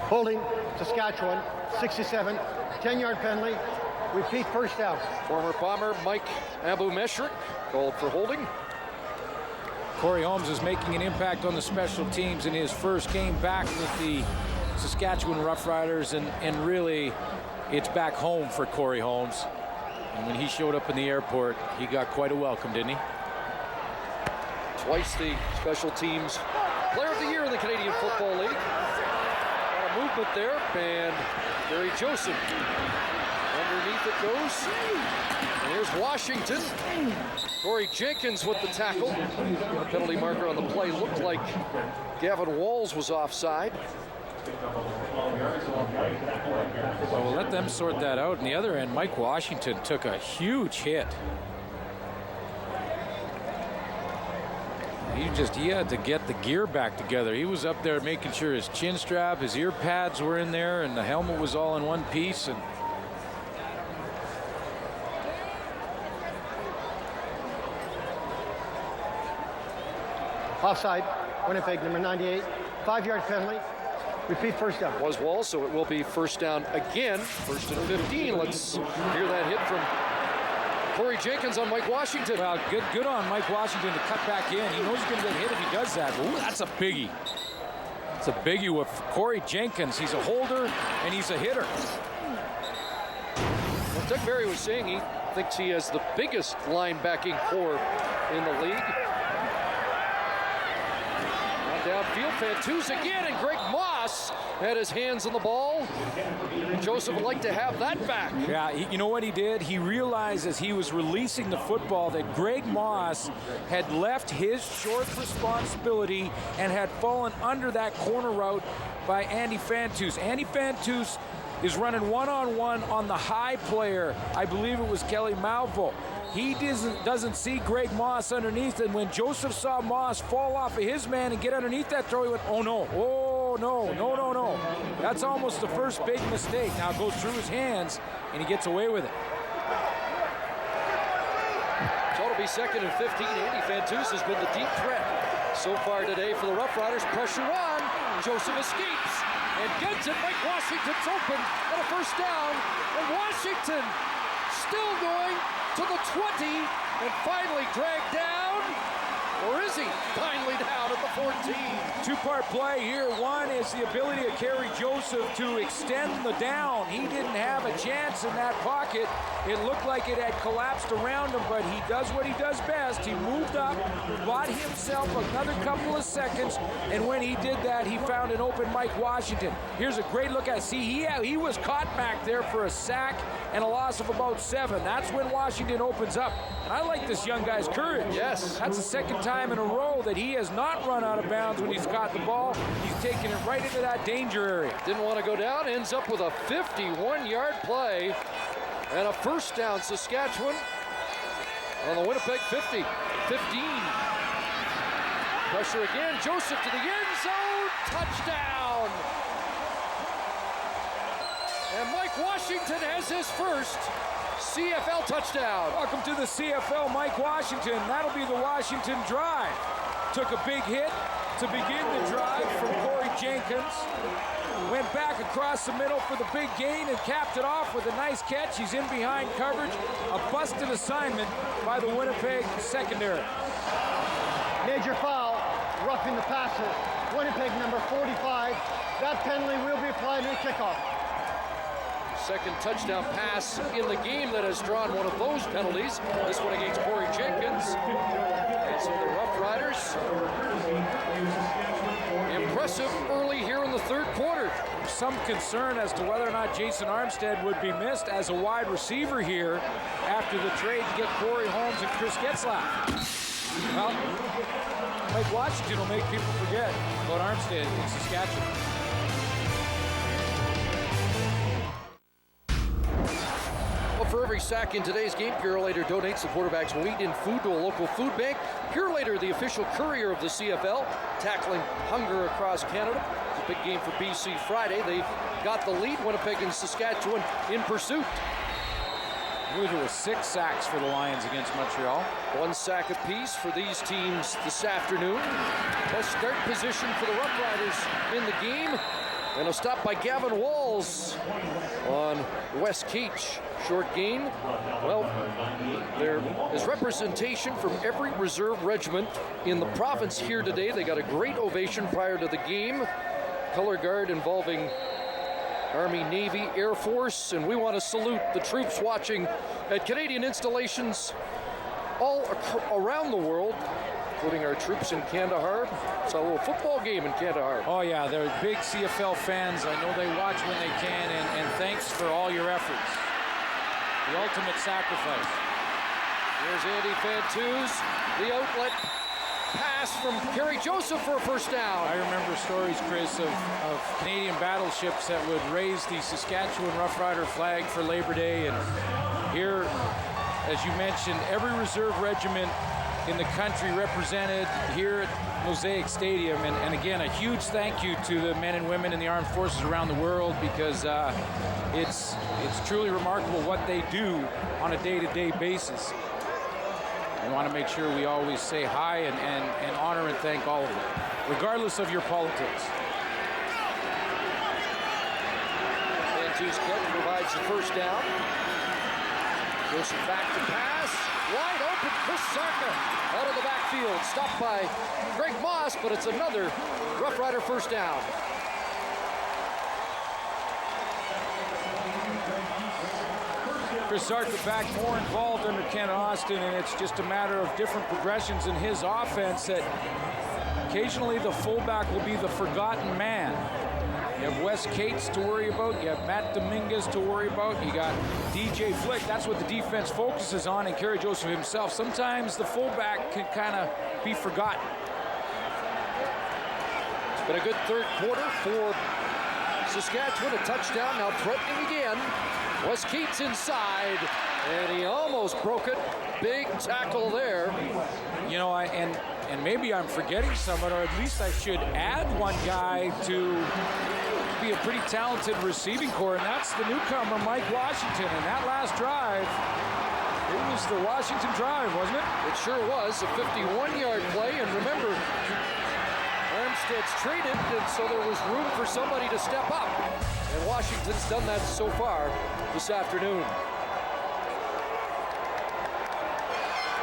Holding Saskatchewan, 67, 10-yard penalty. Repeat first down. Former Bomber Mike Abu-Meshrik called for holding. Corey Holmes is making an impact on the special teams in his first game back with the Saskatchewan Roughriders, and really it's back home for Corey Holmes. And when he showed up in the airport, he got quite a welcome, didn't he? Twice the special teams player of the year in the Canadian Football League. A lot of movement there, and Kerry Joseph underneath it goes. And here's Washington. Corey Jenkins with the tackle. The penalty marker on the play looked like Gavin Walls was offside. Well, we'll let them sort that out. On the other end, Mike Washington took a huge hit. He had to get the gear back together. He was up there making sure his chin strap, his ear pads were in there, and the helmet was all in one piece. And Offside, Winnipeg, number 98, 5-yard penalty. Repeat first down. Was Walls, so it will be first down again. First and 15. Let's hear that hit from Corey Jenkins on Mike Washington. well, good on Mike Washington to cut back in. He knows he's going to get hit if he does that. Ooh, that's a biggie. It's a biggie with Corey Jenkins. He's a holder and he's a hitter. Well, Doug Barry was saying he thinks he has the biggest linebacking core in the league. Downfield, Fantuz again, and Greg Moss had his hands on the ball. Joseph would like to have that back. Yeah, you know what he did? He realized as he was releasing the football that Greg Moss had left his short responsibility and had fallen under that corner route by Andy Fantuz. Andy Fantuz is running one-on-one on the high player. I believe it was Kelly Malvo. He doesn't see Greg Moss underneath, and when Joseph saw Moss fall off of his man and get underneath that throw, he went, oh no, no. That's almost the first big mistake. Now it goes through his hands, and he gets away with it. So it'll be second and 15. Andy Fantuz has been the deep threat So far today for the Roughriders, pressure on. Joseph escapes and gets it. Mike Washington's open and a first down. And Washington still going to the 20 and finally dragged down. Or is he finally down at the 14? Two-part play here. One is the ability of Kerry Joseph to extend the down. He didn't have a chance in that pocket. It looked like it had collapsed around him, but he does what he does best. He moved up, bought himself another couple of seconds, and when he did that, he found an open Mike Washington. Here's a great look at it. See, he was caught back there for a sack and a loss of about 7. That's when Washington opens up. And I like this young guy's courage. Yes. That's the second time in a row that he has not run out of bounds when he's caught the ball. He's taken it right into that danger area. Didn't want to go down, ends up with a 51-yard play and a first down, Saskatchewan on the Winnipeg 50. 15. Pressure again, Joseph to the end zone, touchdown! And Mike Washington has his first CFL touchdown. Welcome to the CFL, Mike Washington. That'll be the Washington drive. Took a big hit to begin the drive from Corey Jenkins. Went back across the middle for the big gain and capped it off with a nice catch. He's in behind coverage. A busted assignment by the Winnipeg secondary. Major foul, roughing the passer. Winnipeg number 45. That penalty will be applied in the kickoff. Second touchdown pass in the game that has drawn one of those penalties. This one against Corey Jenkins. And so the Roughriders, impressive early here in the third quarter. Some concern as to whether or not Jason Armstead would be missed as a wide receiver here after the trade to get Corey Holmes and Chris Getzlaff. Well, Mike Washington will make people forget about Armstead in Saskatchewan. Well, for every sack in today's game, Purelator donates the quarterback's weight in food to a local food bank. Purelator, the official courier of the CFL, tackling hunger across Canada. It's a big game for BC Friday. They got the lead. Winnipeg and Saskatchewan in pursuit. I believe it was 6 sacks for the Lions against Montreal. 1 sack apiece for these teams this afternoon. Best start position for the Roughriders in the game. And a stop by Gavin Walls on Wes Keach. Short gain. Well, there is representation from every reserve regiment in the province here today. They got a great ovation prior to the game. Color guard involving Army, Navy, Air Force, and we want to salute the troops watching at Canadian installations all around the world, including our troops in Kandahar. It's a little football game in Kandahar. Oh yeah, they're big CFL fans. I know they watch when they can, and thanks for all your efforts. The ultimate sacrifice. Here's Andy Fantuz, the outlet pass from Kerry Joseph for a first down. I remember stories, Chris, of Canadian battleships that would raise the Saskatchewan Roughrider flag for Labor Day. And here, as you mentioned, every reserve regiment in the country represented here at Mosaic Stadium. And again, a huge thank you to the men and women in the armed forces around the world, because it's truly remarkable what they do on a day-to-day basis. I want to make sure we always say hi and honor and thank all of them, regardless of your politics. Fantuz catch provides the first down. Joseph back to pass. Wide open, Chris Sarka out of the backfield. Stopped by Greg Moss, but it's another Roughrider first down. Chris Sarka back more involved under Ken Austin, and it's just a matter of different progressions in his offense that occasionally the fullback will be the forgotten man. You have Wes Cates to worry about. You have Matt Dominguez to worry about. You got DJ Flick. That's what the defense focuses on, and Kerry Joseph himself. Sometimes the fullback can kind of be forgotten. It's been a good third quarter for Saskatchewan. A touchdown, now threatening again. Wes Keats inside, and he almost broke it. Big tackle there. You know, and maybe I'm forgetting someone, or at least I should add one guy to be a pretty talented receiving core, and that's the newcomer, Mike Washington. And that last drive, It was the Washington drive, wasn't it? It sure was, a 51-yard play, and remember, Armstead's traded, and so there was room for somebody to step up. And Washington's done that so far this afternoon.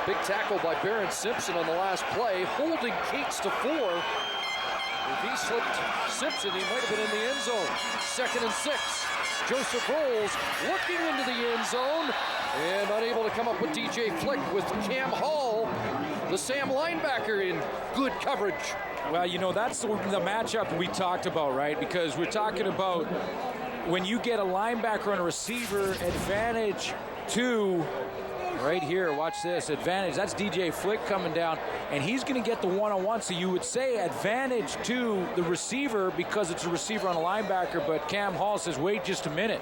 Big tackle by Barron Simpson on the last play, holding Cates to 4. If he slipped Simpson, he might have been in the end zone. 2nd and 6. Joseph Rolls looking into the end zone and unable to come up with DJ Flick with Cam Hall, the Sam linebacker, in good coverage. Well, you know, that's the matchup we talked about, right? Because we're talking about when you get a linebacker and a receiver, advantage to, right here, watch this, advantage. That's DJ Flick coming down, and he's going to get the one-on-one. So you would say advantage to the receiver because it's a receiver on a linebacker, but Cam Hall says, wait just a minute.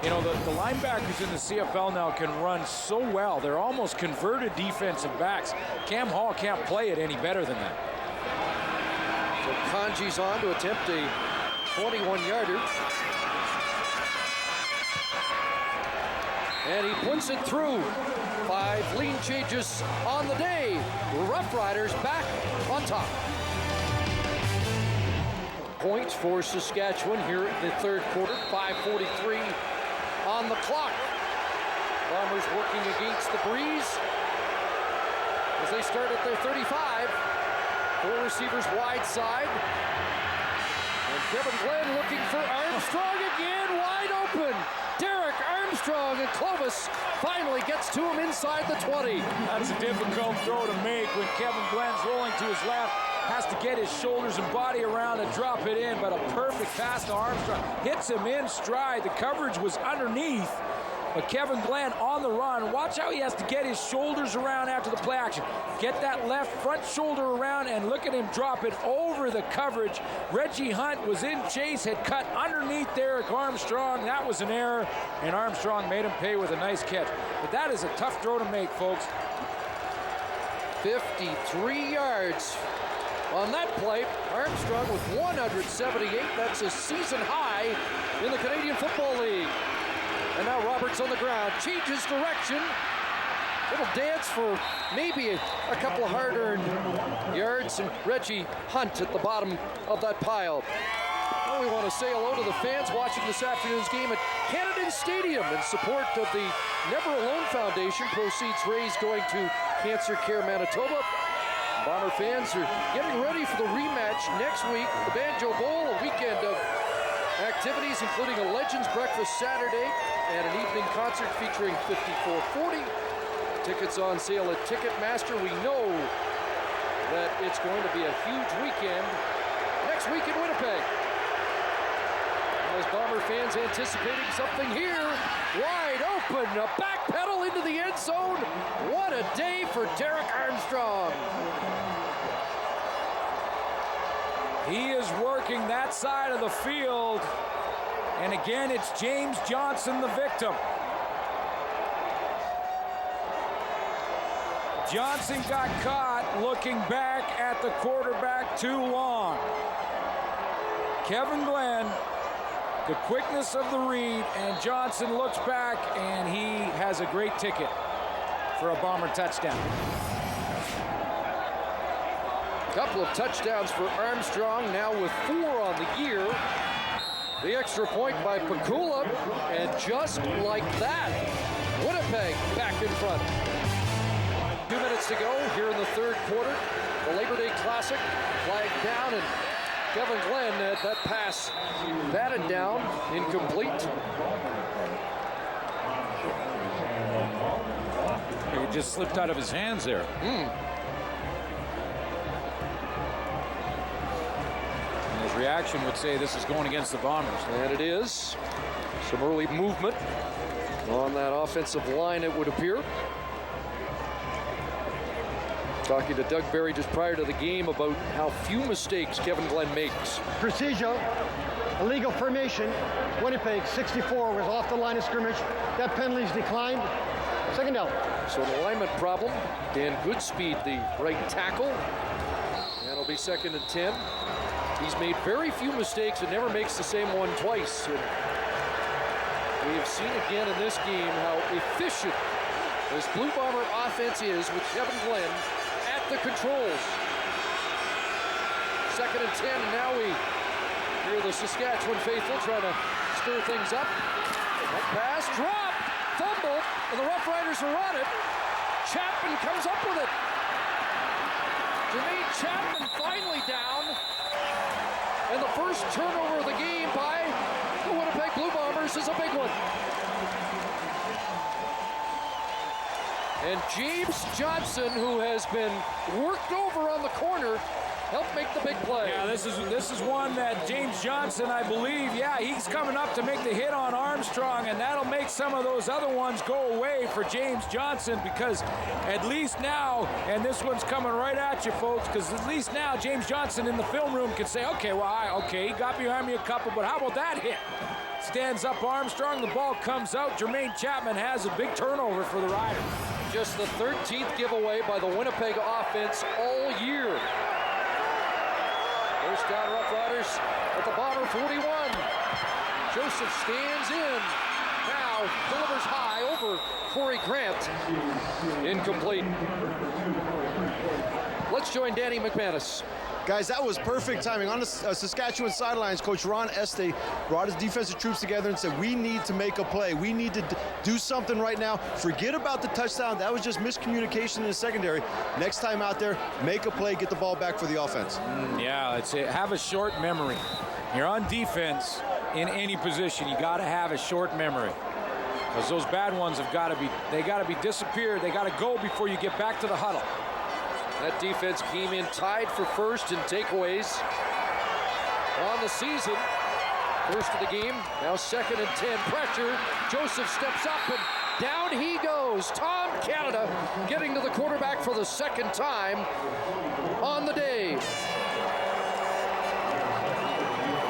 You know, the linebackers in the CFL now can run so well. They're almost converted defensive backs. Cam Hall can't play it any better than that. So Kanji's on to attempt a 21-yarder. And he puts it through. 5 lean changes on the day. Roughriders back on top. Points for Saskatchewan here in the third quarter. 5:43 on the clock. Bombers working against the breeze as they start at their 35. 4 receivers wide side. And Kevin Glenn looking for Armstrong again, wide open. Derek Armstrong, and Clovis finally gets to him inside the 20. That's a difficult throw to make when Kevin Glenn's rolling to his left. Has to get his shoulders and body around and drop it in, but a perfect pass to Armstrong. Hits him in stride. The coverage was underneath, but Kevin Glenn on the run. Watch how he has to get his shoulders around after the play action. Get that left front shoulder around and look at him drop it over the coverage. Reggie Hunt was in chase, had cut underneath Derek Armstrong. That was an error, and Armstrong made him pay with a nice catch. But that is a tough throw to make, folks. 53 yards on that play. Armstrong with 178. That's a season high in the Canadian Football League. And now Roberts on the ground, changes direction. Little dance for maybe a couple of hard-earned yards, and Reggie Hunt at the bottom of that pile. Well, we want to say hello to the fans watching this afternoon's game at Canada Stadium in support of the Never Alone Foundation. Proceeds raised going to Cancer Care Manitoba. Bomber fans are getting ready for the rematch next week. The Banjo Bowl, a weekend of activities including a Legends Breakfast Saturday and an evening concert featuring 5440. Tickets on sale at Ticketmaster. We know that it's going to be a huge weekend next week in Winnipeg. As Bomber fans anticipating something here, wide open, a back pedal into the end zone. What a day for Derek Armstrong. He is working that side of the field. And again, it's James Johnson, the victim. Johnson got caught looking back at the quarterback too long. Kevin Glenn, the quickness of the read, and Johnson looks back, and he has a great ticket for a Bomber touchdown. Couple of touchdowns for Armstrong, now with 4 on the year. The extra point by Pakula, and just like that, Winnipeg back in front. 2 minutes to go here in the third quarter. The Labor Day Classic, flag down, and Kevin Glenn had that pass batted down, incomplete. It just slipped out of his hands there. His reaction would say this is going against the Bombers. And it is. Some early movement on that offensive line, it would appear. Talking to Doug Barry just prior to the game about how few mistakes Kevin Glenn makes. Procedure, illegal formation. Winnipeg 64 was off the line of scrimmage. That penalty's declined. Second down. So an alignment problem. Dan Goodspeed, the right tackle. And it'll be 2nd and 10. He's made very few mistakes and never makes the same one twice. And we have seen again in this game how efficient This Blue Bomber offense is with Kevin Glenn at the controls. 2nd and 10, and now we hear the Saskatchewan faithful trying to stir things up. That pass, drop, fumble, and the Roughriders are on it. Chapman comes up with it. Jermaine Chapman finally down. And the first turnover of the game by the Winnipeg Blue Bombers is a big one. And James Johnson, who has been worked over on the corner, helped make the big play. Yeah, this is one that James Johnson, I believe, yeah, he's coming up to make the hit on Armstrong, and that'll make some of those other ones go away for James Johnson, because at least now, and this one's coming right at you, folks, because at least now James Johnson in the film room can say, okay, well, he got behind me a couple, but how about that hit? Stands up Armstrong, the ball comes out. Jermaine Chapman has a big turnover for the Riders. Just the 13th giveaway by the Winnipeg offense all year. First down, Roughriders at the Bomber 41. Joseph stands in. Now delivers high over Corey Grant. Incomplete. Let's join Danny McManus. Guys, that was perfect timing. On the Saskatchewan sidelines, Coach Ron Este brought his defensive troops together and said, we need to make a play. We need to do something right now. Forget about the touchdown. That was just miscommunication in the secondary. Next time out there, make a play, get the ball back for the offense. Yeah, have a short memory. You're on defense in any position. You got to have a short memory, because those bad ones have got to be disappeared. They got to go before you get back to the huddle. That defense came in tied for first in takeaways on the season. First of the game, now 2nd and 10. Pressure. Joseph steps up and down he goes. Tom Canada getting to the quarterback for the second time on the day.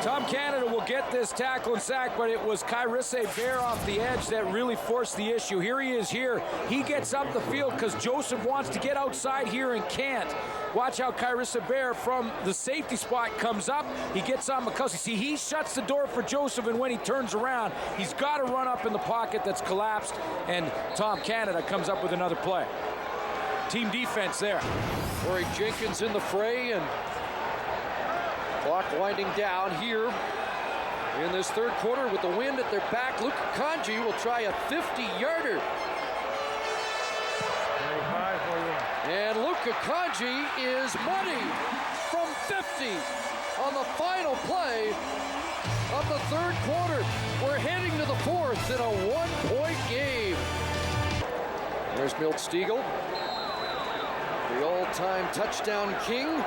Tom Canada will get this tackle and sack, but it was Kyrisse Bear off the edge that really forced the issue. Here he is here. He gets up the field because Joseph wants to get outside here and can't. Watch how Kyrisse Bear from the safety spot comes up. He gets on McCuskey. See, he shuts the door for Joseph, and when he turns around, he's got to run up in the pocket that's collapsed, and Tom Canada comes up with another play. Team defense there. Corey Jenkins in the fray, and clock winding down here in this third quarter with the wind at their back. Luka Kanji will try a 50-yarder. And Luka Kanji is money from 50 on the final play of the third quarter. We're heading to the fourth in a one-point game. There's Milt Stiegel, the all-time touchdown king.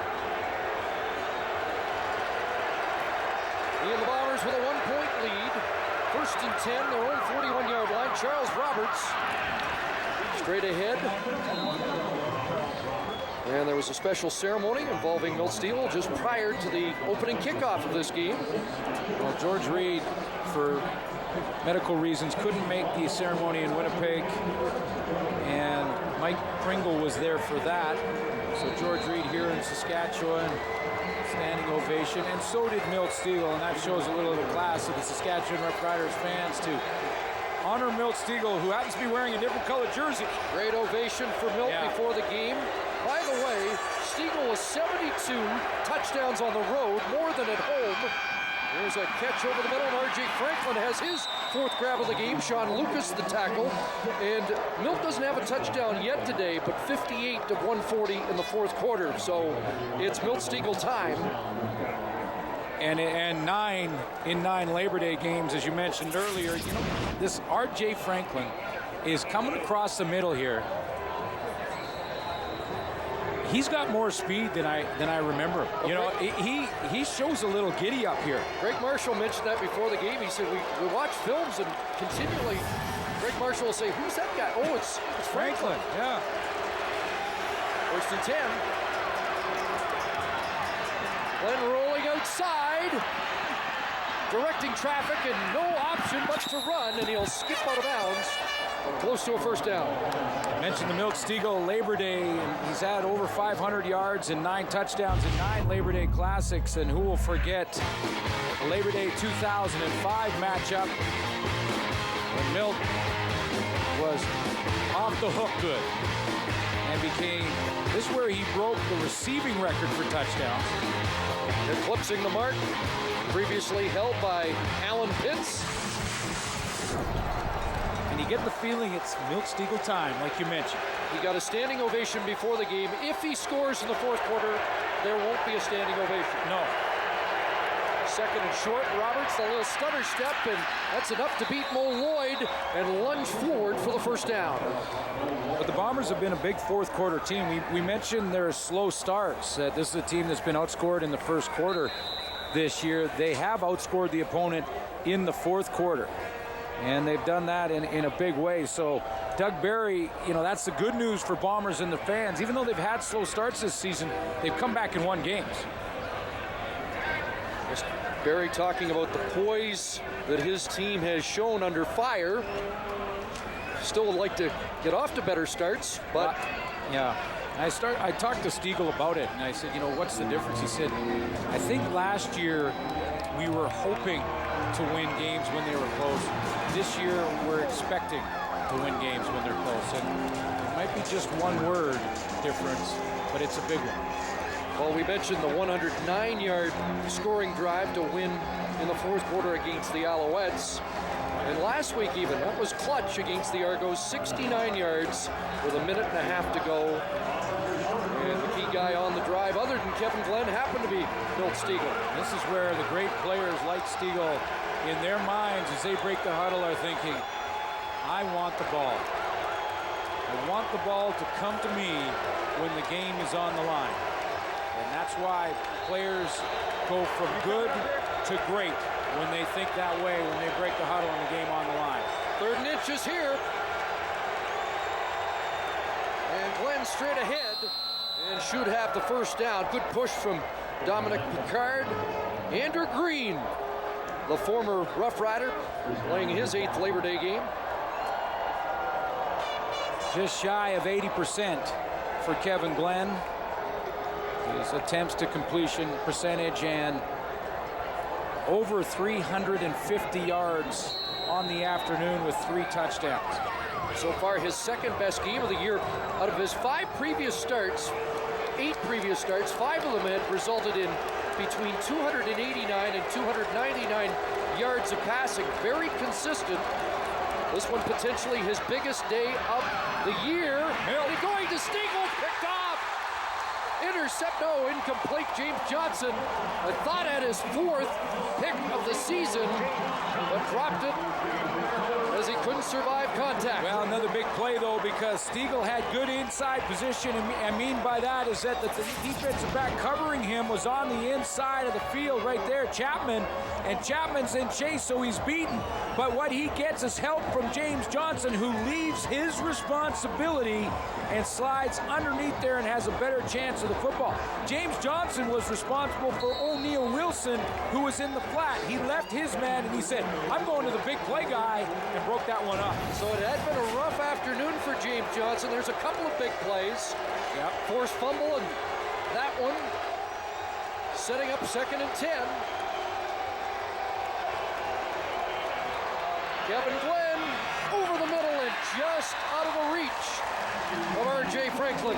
And the Bombers with a one-point lead. 1st and 10, their own 41-yard line. Charles Roberts straight ahead. And there was a special ceremony involving Milt Stiegel just prior to the opening kickoff of this game. Well, George Reed, for medical reasons, couldn't make the ceremony in Winnipeg, and Mike Pringle was there for that. So George Reed here in Saskatchewan, standing ovation, and so did Milt Stiegel, and that shows a little of the class of the Saskatchewan Roughriders fans to honor Milt Stiegel, who happens to be wearing a different colored jersey. Great ovation for Milt before the game. By the way, Stiegel was 72 touchdowns on the road, more than at home. There's a catch over the middle, and R.J. Franklin has his 4th grab of the game. Sean Lucas the tackle. And Milt doesn't have a touchdown yet today, but 58 of 140 in the 4th quarter. So it's Milt Stiegel time. And 9 Labor Day games, as you mentioned earlier. You know, this R.J. Franklin is coming across the middle here. He's got more speed than I remember. You know, he shows a little giddy up here. Greg Marshall mentioned that before the game. He said, we watch films and continually Greg Marshall will say, who's that guy? Oh, it's Franklin. Yeah. 1st and 10. Glenn rolling outside, directing traffic, and no option but to run, and he'll skip out of bounds. Close to a 1st down. I mentioned the Milt Stiegel Labor Day. He's had over 500 yards and 9 touchdowns in 9 Labor Day Classics. And who will forget the Labor Day 2005 matchup when Milt was off the hook good. And this is where he broke the receiving record for touchdowns. Eclipsing the mark previously held by Alan Pitts. And you get the feeling it's Milt Stegall time, like you mentioned. He got a standing ovation before the game. If he scores in the fourth quarter, there won't be a standing ovation. No. Second and short, Roberts, a little stutter step, and that's enough to beat Mo Lloyd and lunge forward for the first down. But the Bombers have been a big fourth quarter team. We mentioned their slow starts. This is a team that's been outscored in the first quarter this year. They have outscored the opponent in the fourth quarter. And they've done that in a big way. So Doug Barry, that's the good news for Bombers and the fans. Even though they've had slow starts this season, they've come back and won games. Barry talking about the poise that his team has shown under fire. Still would like to get off to better starts, but yeah. I talked to Stegall about it, and I said, what's the difference? He said, I think last year we were hoping to win games when they were close. This year we're expecting to win games when they're close. And it might be just one word difference, but it's a big one. Well, we mentioned the 109-yard scoring drive to win in the fourth quarter against the Alouettes. And last week even, that was clutch against the Argos, 69 yards with a minute and a half to go. And the key guy on the drive, other than Kevin Glenn, happened to be Milt Stegall. This is where the great players like Stegall, in their minds, as they break the huddle, are thinking, I want the ball. I want the ball to come to me when the game is on the line. And that's why players go from good to great when they think that way, when they break the huddle and the game on the line. Third and inches here. And Glenn straight ahead and should have the first down. Good push from Dominic Picard. Andrew Green, the former Rough Rider, playing his 8th Labor Day game. Just shy of 80% for Kevin Glenn. His attempts to completion percentage, and over 350 yards on the afternoon with 3 touchdowns. So far, his second best game of the year. Out of his 8 previous starts, 5 of them had resulted in between 289 and 299 yards of passing. Very consistent. This one potentially his biggest day of the year. And going to Stegall, picked off. Intercept, no, incomplete. James Johnson, I thought had his 4th pick of the season, but dropped it as he couldn't survive contact. Well, another big play, though, because Stegall had good inside position, and I mean by that is that the defensive back covering him was on the inside of the field right there, Chapman, and Chapman's in chase, so he's beaten. But what he gets is help from James Johnson, who leaves his responsibility and slides underneath there and has a better chance of the football. James Johnson was responsible for O'Neal Wilson, who was in the flat. He left his man and he said, I'm going to the big play guy, and broke that one up. So it had been a rough afternoon for James Johnson. There's a couple of big plays. Yep. Forced fumble, and that one setting up 2nd and 10. Kevin Glenn over the middle and just out of the reach of R.J. Franklin.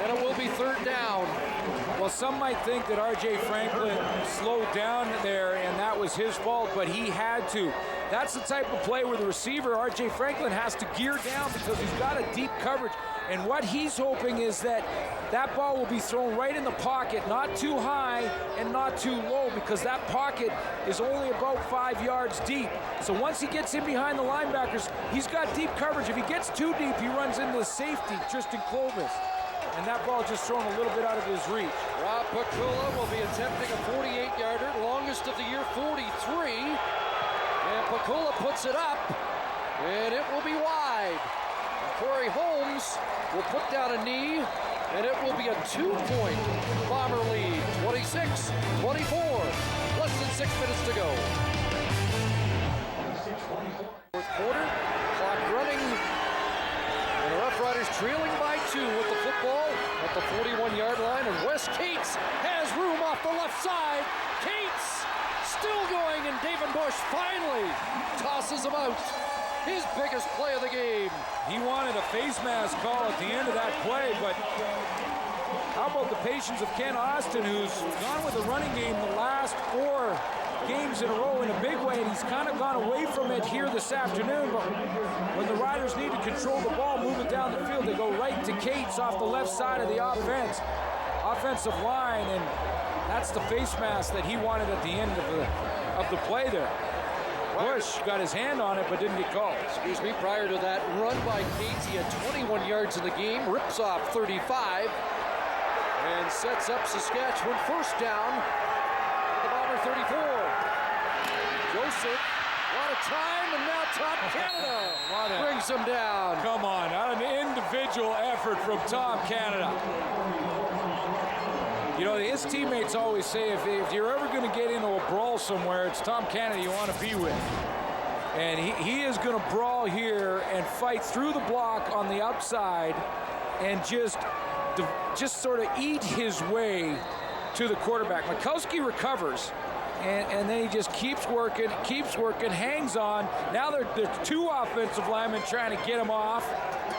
And it will be 3rd down. Well, some might think that R.J. Franklin slowed down there and that was his fault, but he had to. That's the type of play where the receiver, R.J. Franklin, has to gear down because he's got a deep coverage. And what he's hoping is that that ball will be thrown right in the pocket, not too high and not too low, because that pocket is only about 5 yards deep. So once he gets in behind the linebackers, he's got deep coverage. If he gets too deep, he runs into the safety, Tristan Clovis. And that ball just thrown a little bit out of his reach. Rob Pakula will be attempting a 48-yarder, longest of the year, 43. And Pakula puts it up, and it will be wide. Corey Holmes will put down a knee, and it will be a 2-point Bomber lead, 26-24. Less than 6 minutes to go. Fourth quarter, clock running, and the Roughriders trailing by 2 with the football at the 41-yard line, and Wes Cates has room off the left side. Cates still going, and David Bush finally tosses him out his biggest play of the game. He wanted a face mask call at the end of that play, but how about the patience of Ken Austin, who's gone with the running game the last 4 games in a row in a big way, and he's kind of gone away from it here this afternoon. But when the Riders need to control the ball, move it down the field, they go right to Cates off the left side of the offensive line, and that's the face mask that he wanted at the end of the play there. Bush got his hand on it but didn't get called. Excuse me, prior to that run by Cates, he had 21 yards in the game, rips off 35, and sets up Saskatchewan first down at the Bomber 34. Joseph, a lot of time, and now Tom Canada brings him down. Come on, an individual effort from Tom Canada. You know, his teammates always say if you're ever going to get into a brawl somewhere, it's Tom Canada you want to be with. And he is going to brawl here and fight through the block on the outside and just sort of eat his way to the quarterback. Mikowski recovers, and then he just keeps working, hangs on. Now there's 2 offensive linemen trying to get him off,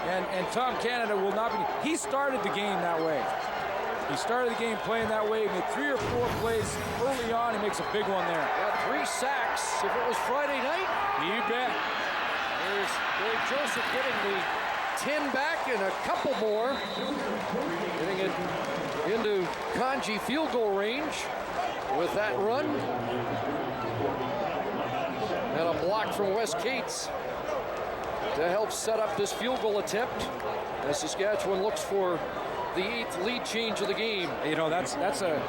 and Tom Canada will not be. He started the game that way. He started the game playing that way. He made 3 or 4 plays early on. He makes a big one there. Got 3 sacks. If it was Friday night, you bet. There's Billy Joseph getting the 10 back and a couple more. Getting it into Kanji field goal range with that run. And a block from Wes Cates to help set up this field goal attempt as Saskatchewan looks for the 8th lead change of the game. You know, that's a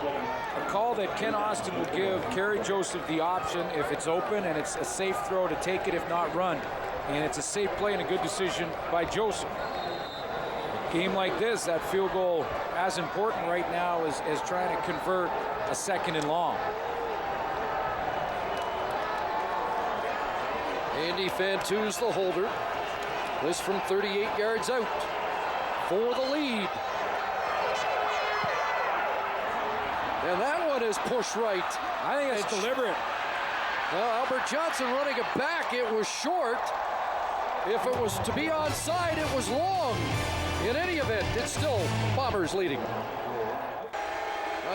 call that Ken Austin will give Kerry Joseph the option if it's open and it's a safe throw to take it, if not run. And it's a safe play and a good decision by Joseph. A game like this, that field goal as important right now as trying to convert a 2nd and long. Andy Fantu's the holder. This from 38 yards out for the lead. And that one is pushed right. I think it's deliberate. Well, Albert Johnson running it back. It was short. If it was to be onside, it was long. In any event, it's still Bombers leading.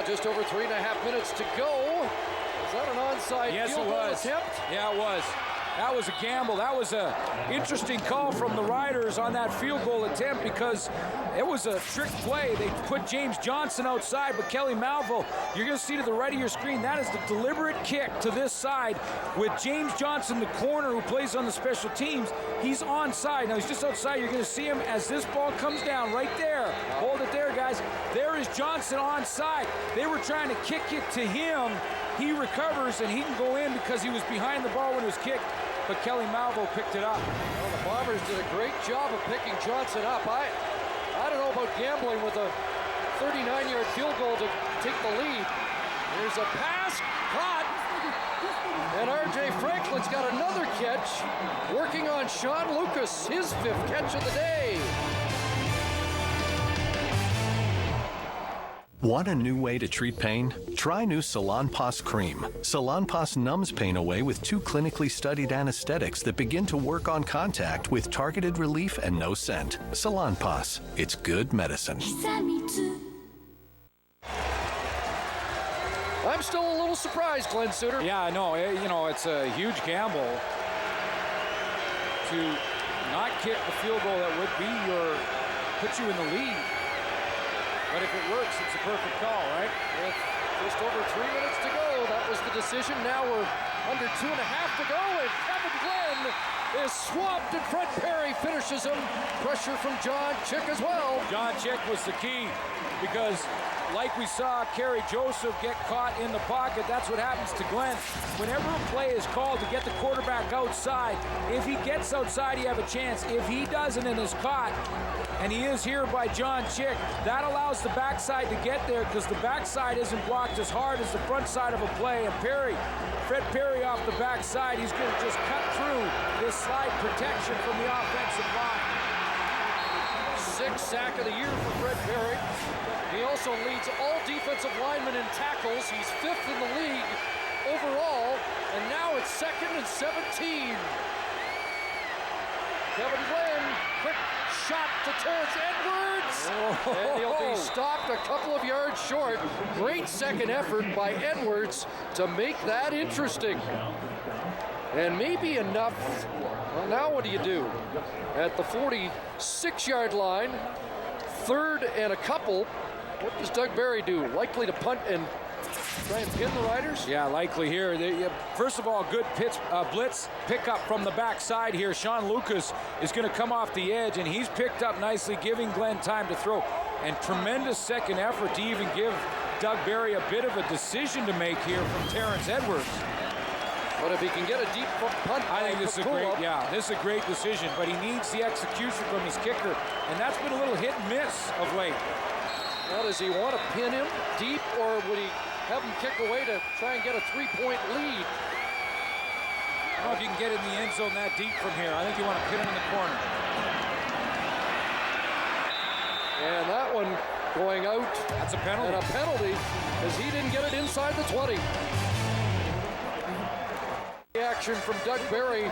Just over 3.5 minutes to go. Is that an onside field goal attempt? Yeah, it was. That was a gamble. That was an interesting call from the Riders on that field goal attempt because it was a trick play. They put James Johnson outside, but Kelly Malvo, you're going to see to the right of your screen, that is the deliberate kick to this side with James Johnson, the corner who plays on the special teams. He's onside. Now, he's just outside. You're going to see him as this ball comes down right there. Hold it there, guys. There is Johnson onside. They were trying to kick it to him. He recovers, and he can go in because he was behind the ball when it was kicked. But Kelly Malvo picked it up. Well, the Bombers did a great job of picking Johnson up. I don't know about gambling with a 39-yard field goal to take the lead. There's a pass, caught, and R.J. Franklin's got another catch, working on Sean Lucas, his 5th catch of the day. Want a new way to treat pain? Try new Salonpas Cream. Salonpas numbs pain away with 2 clinically studied anesthetics that begin to work on contact with targeted relief and no scent. Salonpas. It's good medicine. I'm still a little surprised, Glenn Suter. Yeah, I know. You know, it's a huge gamble to not kick the field goal that would be put you in the lead. But if it works, it's a perfect call, right? With just over 3 minutes to go, that was the decision. Now we're under 2.5 to go, and Kevin Glenn is swamped, and Fred Perry finishes him. Pressure from John Chick as well. John Chick was the key because, like we saw Kerry Joseph get caught in the pocket, that's what happens to Glenn. Whenever a play is called to get the quarterback outside, if he gets outside, you have a chance. If he doesn't and is caught, and he is here by John Chick, that allows the backside to get there because the backside isn't blocked as hard as the front side of a play. And Fred Perry off the backside, he's going to just cut through this slide protection from the offensive line. 6th sack of the year for Fred Perry. He also leads all defensive linemen in tackles. He's 5th in the league overall, and now it's 2nd and 17. Kevin Glenn, quick shot to Terrence Edwards. And he'll be stopped a couple of yards short. Great second effort by Edwards to make that interesting. And maybe enough. Well, now what do you do? At the 46-yard line, 3rd and a couple, what does Doug Barry do? Likely to punt and try and pin the Riders? Yeah, likely here. First of all, good blitz pickup from the backside here. Sean Lucas is going to come off the edge, and he's picked up nicely, giving Glenn time to throw. And tremendous second effort to even give Doug Barry a bit of a decision to make here from Terrence Edwards. But if he can get a deep punt, I think this is this is a great decision, but he needs the execution from his kicker, and that's been a little hit and miss of late. Now, does he want to pin him deep, or would he have him kick away to try and get a 3-point lead? I don't know if you can get in the end zone that deep from here. I think you want to pin him in the corner. And that one going out. That's a penalty. And a penalty, as he didn't get it inside the 20. Action from Doug Barry.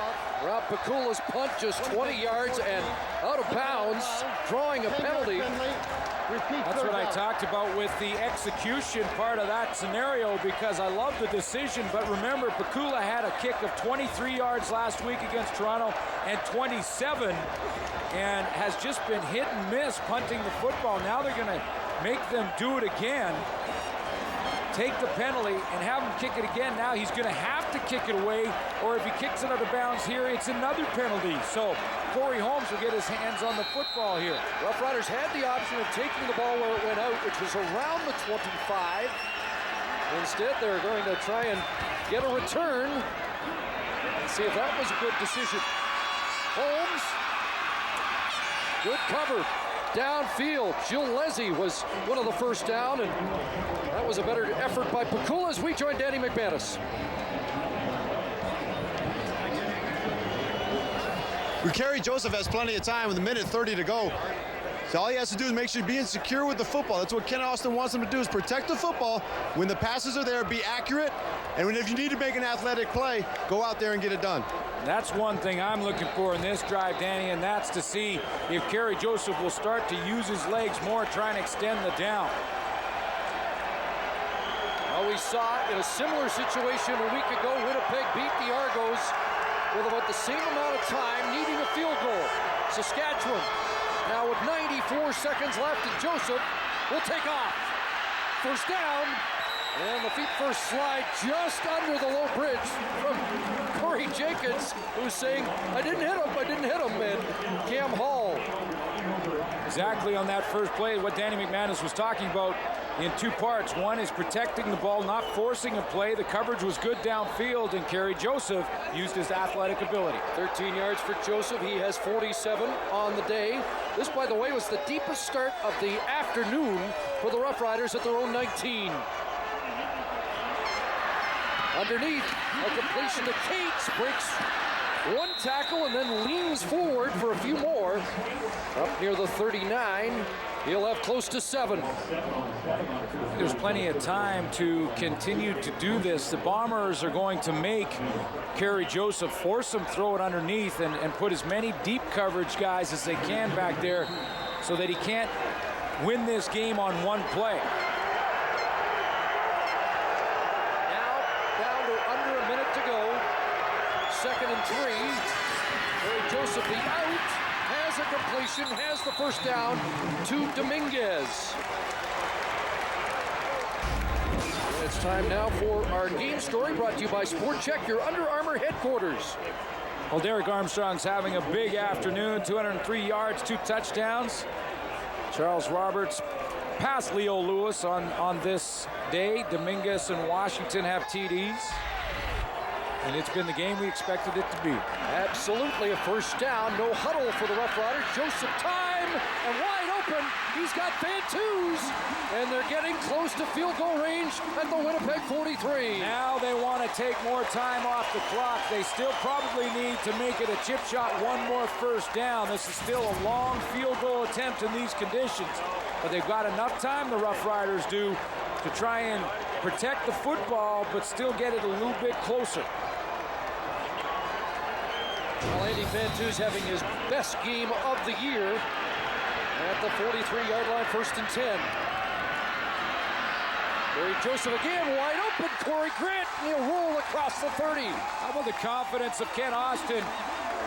Rob Pakula's punt just 20 yards and out of bounds, drawing a penalty. That's what I talked about with the execution part of that scenario, because I love the decision, but remember, Pakula had a kick of 23 yards last week against Toronto and 27, and has just been hit and miss punting the football. Now they're going to make them do it again, take the penalty, and have him kick it again. Now he's going to have to kick it away, or if he kicks it out of bounds here, it's another penalty. So Corey Holmes will get his hands on the football here. Roughriders had the option of taking the ball where it went out, which was around the 25. Instead, they're going to try and get a return and see if that was a good decision. Holmes, good cover. Downfield, Gilles Leslie was one of the first down, and that was a better effort by Pakula as we join Danny McManus. Kerry Joseph has plenty of time with 1:30 to go. So all he has to do is make sure he's being secure with the football. That's what Ken Austin wants him to do, is protect the football. When the passes are there, be accurate. And if you need to make an athletic play, go out there and get it done. That's one thing I'm looking for in this drive, Danny, and that's to see if Kerry Joseph will start to use his legs more, trying to extend the down. Well, we saw in a similar situation a week ago, Winnipeg beat the Argos with about the same amount of time, needing a field goal. Saskatchewan now with 94 seconds left, and Joseph will take off. First down, and the feet first slide just under the low bridge from Corey Jenkins, who's saying, I didn't hit him, and Cam Hall. Exactly on that first play, what Danny McManus was talking about in two parts. One is protecting the ball, not forcing a play. The coverage was good downfield, and Kerry Joseph used his athletic ability. 13 yards for Joseph. He has 47 on the day. This, by the way, was the deepest start of the afternoon for the Roughriders at their own 19. Underneath, a completion to Cates, breaks one tackle and then leans forward for a few more. Up near the 39, he'll have close to 7. There's plenty of time to continue to do this. The Bombers are going to make Kerry Joseph force him throw it underneath and put as many deep coverage guys as they can back there so that he can't win this game on one play. Second and 3. Kerry Joseph, the out, has a completion, has the first down to Dominguez. It's time now for our game story, brought to you by Sport Check, your Under Armour headquarters. Well, Derek Armstrong's having a big afternoon, 203 yards, 2 touchdowns. Charles Roberts passed Leo Lewis on this day. Dominguez and Washington have TDs. And it's been the game we expected it to be. Absolutely a first down. No huddle for the Roughriders. Joseph, time, and wide open. He's got Bantus, and they're getting close to field goal range at the Winnipeg 43. Now they want to take more time off the clock. They still probably need to make it a chip shot, one more first down. This is still a long field goal attempt in these conditions. But they've got enough time, the Roughriders do, to try and protect the football, but still get it a little bit closer. Well, Andy Fantu's having his best game of the year at the 43-yard line, 1st and 10. Barry Joseph again, wide open. Corey Grant, he'll roll across the 30. How about the confidence of Ken Austin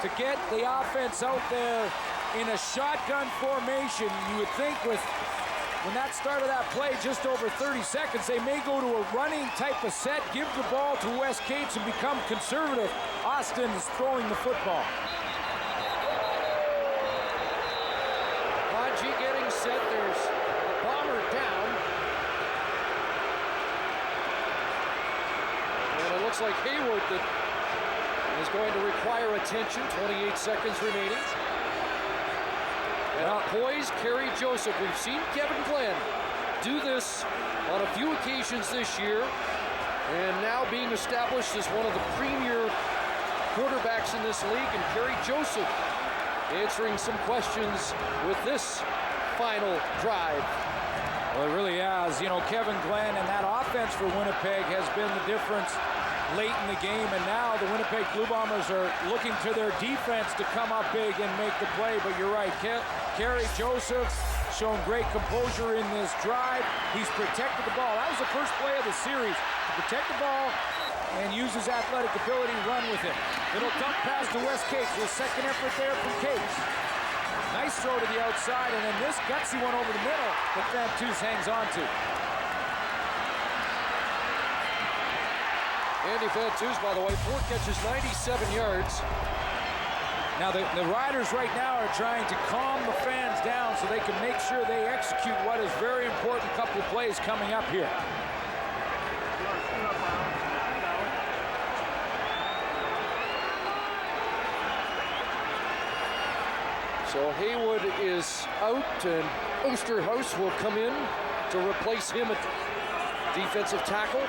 to get the offense out there in a shotgun formation? You would think when that start of that play, just over 30 seconds, they may go to a running type of set, give the ball to Wes Cates and become conservative. Austin is throwing the football. Haji getting set. There's the bomber down. And it looks like Hayward that is going to require attention. 28 seconds remaining. And poised, Kerry Joseph. We've seen Kevin Glenn do this on a few occasions this year, and now being established as one of the premier quarterbacks in this league. And Kerry Joseph answering some questions with this final drive. Well, it really has. You know, Kevin Glenn and that offense for Winnipeg has been the difference late in the game, and now the Winnipeg Blue Bombers are looking to their defense to come up big and make the play. But you're right, Kerry Joseph shown great composure in this drive. He's protected the ball. That was the first play of the series, to protect the ball and use his athletic ability, run with it. Little dump pass to Wes Cates. The second effort there from Cates. Nice throw to the outside, and then this gutsy one over the middle that Fantus hangs on to. Andy Fantus, by the way, 4 catches, 97 yards. Now the Riders right now are trying to calm the fans down so they can make sure they execute what is very important couple of plays coming up here. So Haywood is out, and Osterhaus will come in to replace him at defensive tackle.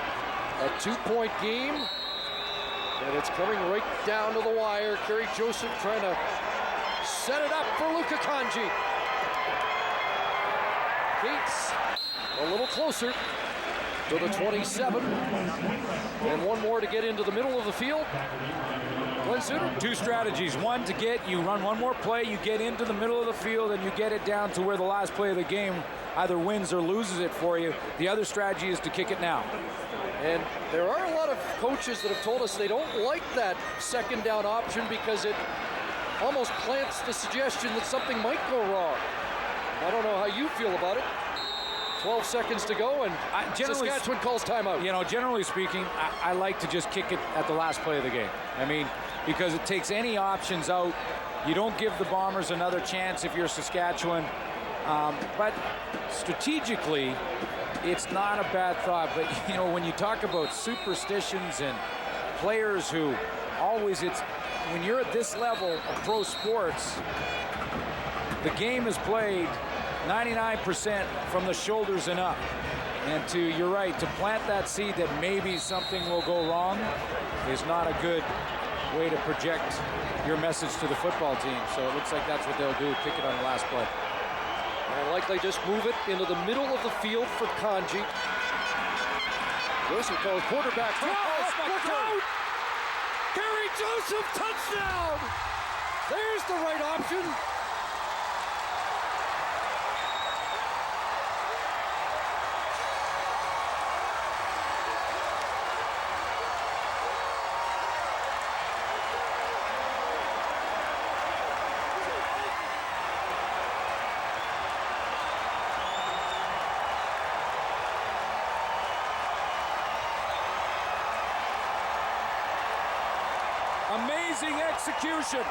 A 2-point game, and it's coming right down to the wire. Kerry Joseph trying to set it up for Luka Kanji. Cates a little closer to the 27, and one more to get into the middle of the field. Glenn Suter. 2 strategies. One, you run one more play, you get into the middle of the field, and you get it down to where the last play of the game either wins or loses it for you. The other strategy is to kick it now. And there are a lot of coaches that have told us they don't like that second down option because it almost plants the suggestion that something might go wrong. I don't know how you feel about it. 12 seconds to go, and Saskatchewan calls timeout. You know, generally speaking, I like to just kick it at the last play of the game. I mean, because it takes any options out. You don't give the Bombers another chance if you're Saskatchewan. But strategically, it's not a bad thought. But, you know, when you talk about superstitions and players who always, when you're at this level of pro sports, the game is played 99% from the shoulders and up. And you're right, to plant that seed that maybe something will go wrong is not a good way to project your message to the football team. So it looks like that's what they'll do, kick it on the last play. And likely just move it into the middle of the field for Kanji. Joseph calls quarterback. Look out! Kerry Joseph, touchdown! There's the right option. Amazing execution.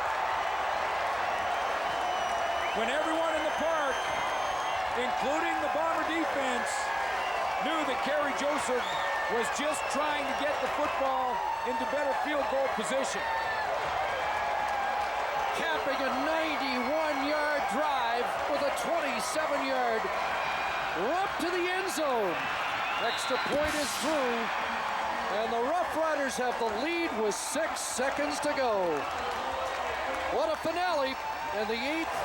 When everyone in the park, including the Bomber defense, knew that Kerry Joseph was just trying to get the football into better field goal position. Capping a 91-yard drive with a 27-yard run to the end zone. Extra point is through. And the Roughriders have the lead with 6 seconds to go. What a finale. And the 8th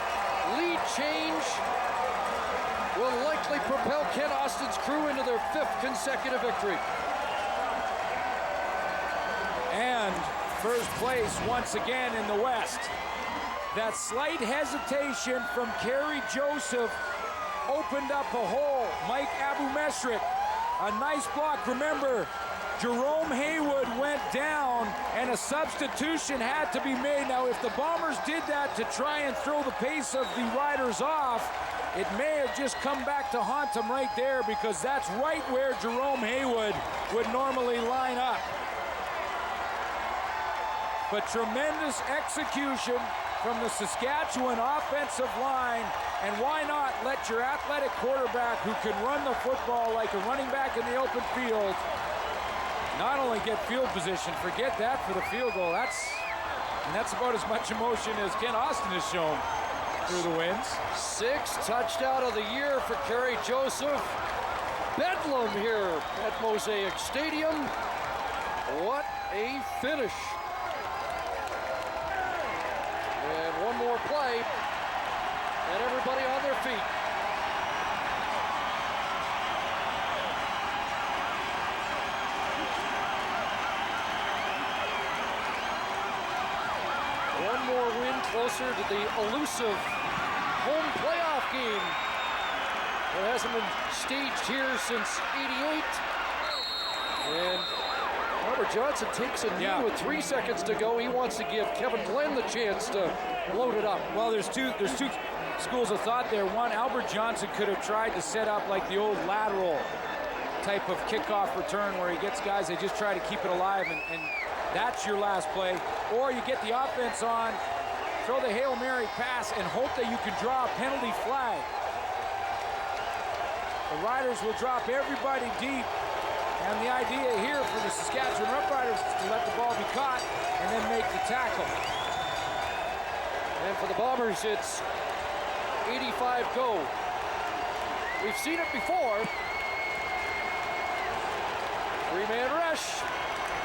lead change will likely propel Ken Austin's crew into their 5th consecutive victory. And first place once again in the West. That slight hesitation from Kerry Joseph opened up a hole. Mike Abumesrik, a nice block. Remember, Jerome Haywood went down and a substitution had to be made. Now, if the Bombers did that to try and throw the pace of the Riders off, it may have just come back to haunt them right there, because that's right where Jerome Haywood would normally line up. But tremendous execution from the Saskatchewan offensive line, and why not let your athletic quarterback who can run the football like a running back in the open field not only get field position, forget that for the field goal. That's about as much emotion as Ken Austin has shown through the wins. 6th touchdown of the year for Kerry Joseph. Bedlam here at Mosaic Stadium. What a finish. And one more play, and everybody on their feet. One more win closer to the elusive home playoff game that hasn't been staged here since '88. And Robert Johnson takes a knee with 3 seconds to go. He wants to give Kevin Glenn the chance to load it up. Well, there's two schools of thought there. One, Albert Johnson could have tried to set up like the old lateral type of kickoff return where he gets guys, they just try to keep it alive, and that's your last play. Or you get the offense on, throw the Hail Mary pass, and hope that you can draw a penalty flag. The Riders will drop everybody deep. And the idea here for the Saskatchewan Roughriders is to let the ball be caught and then make the tackle. And for the Bombers, it's 85 go. We've seen it before. 3-man rush,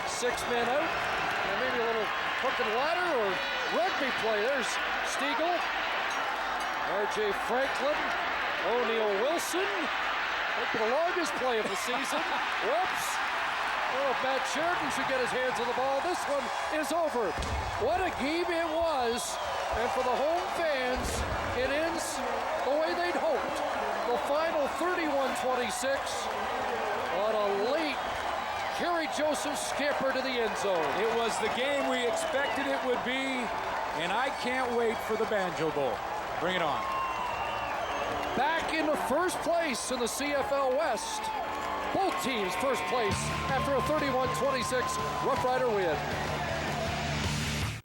6 men out, and maybe a little hook and ladder or rugby play. There's Stiegel, R.J. Franklin, O'Neal Wilson. Making the longest play of the season. Whoops. Oh, if Matt Sheridan should get his hands on the ball, this one is over. What a game it was. And for the home fans, it ends the way they'd hoped. The final 31-26 on a late Kerry Joseph scamper to the end zone. It was the game we expected it would be, and I can't wait for the Banjo Bowl. Bring it on. Back into first place in the CFL West. Both teams first place after a 31-26 Rough Rider win.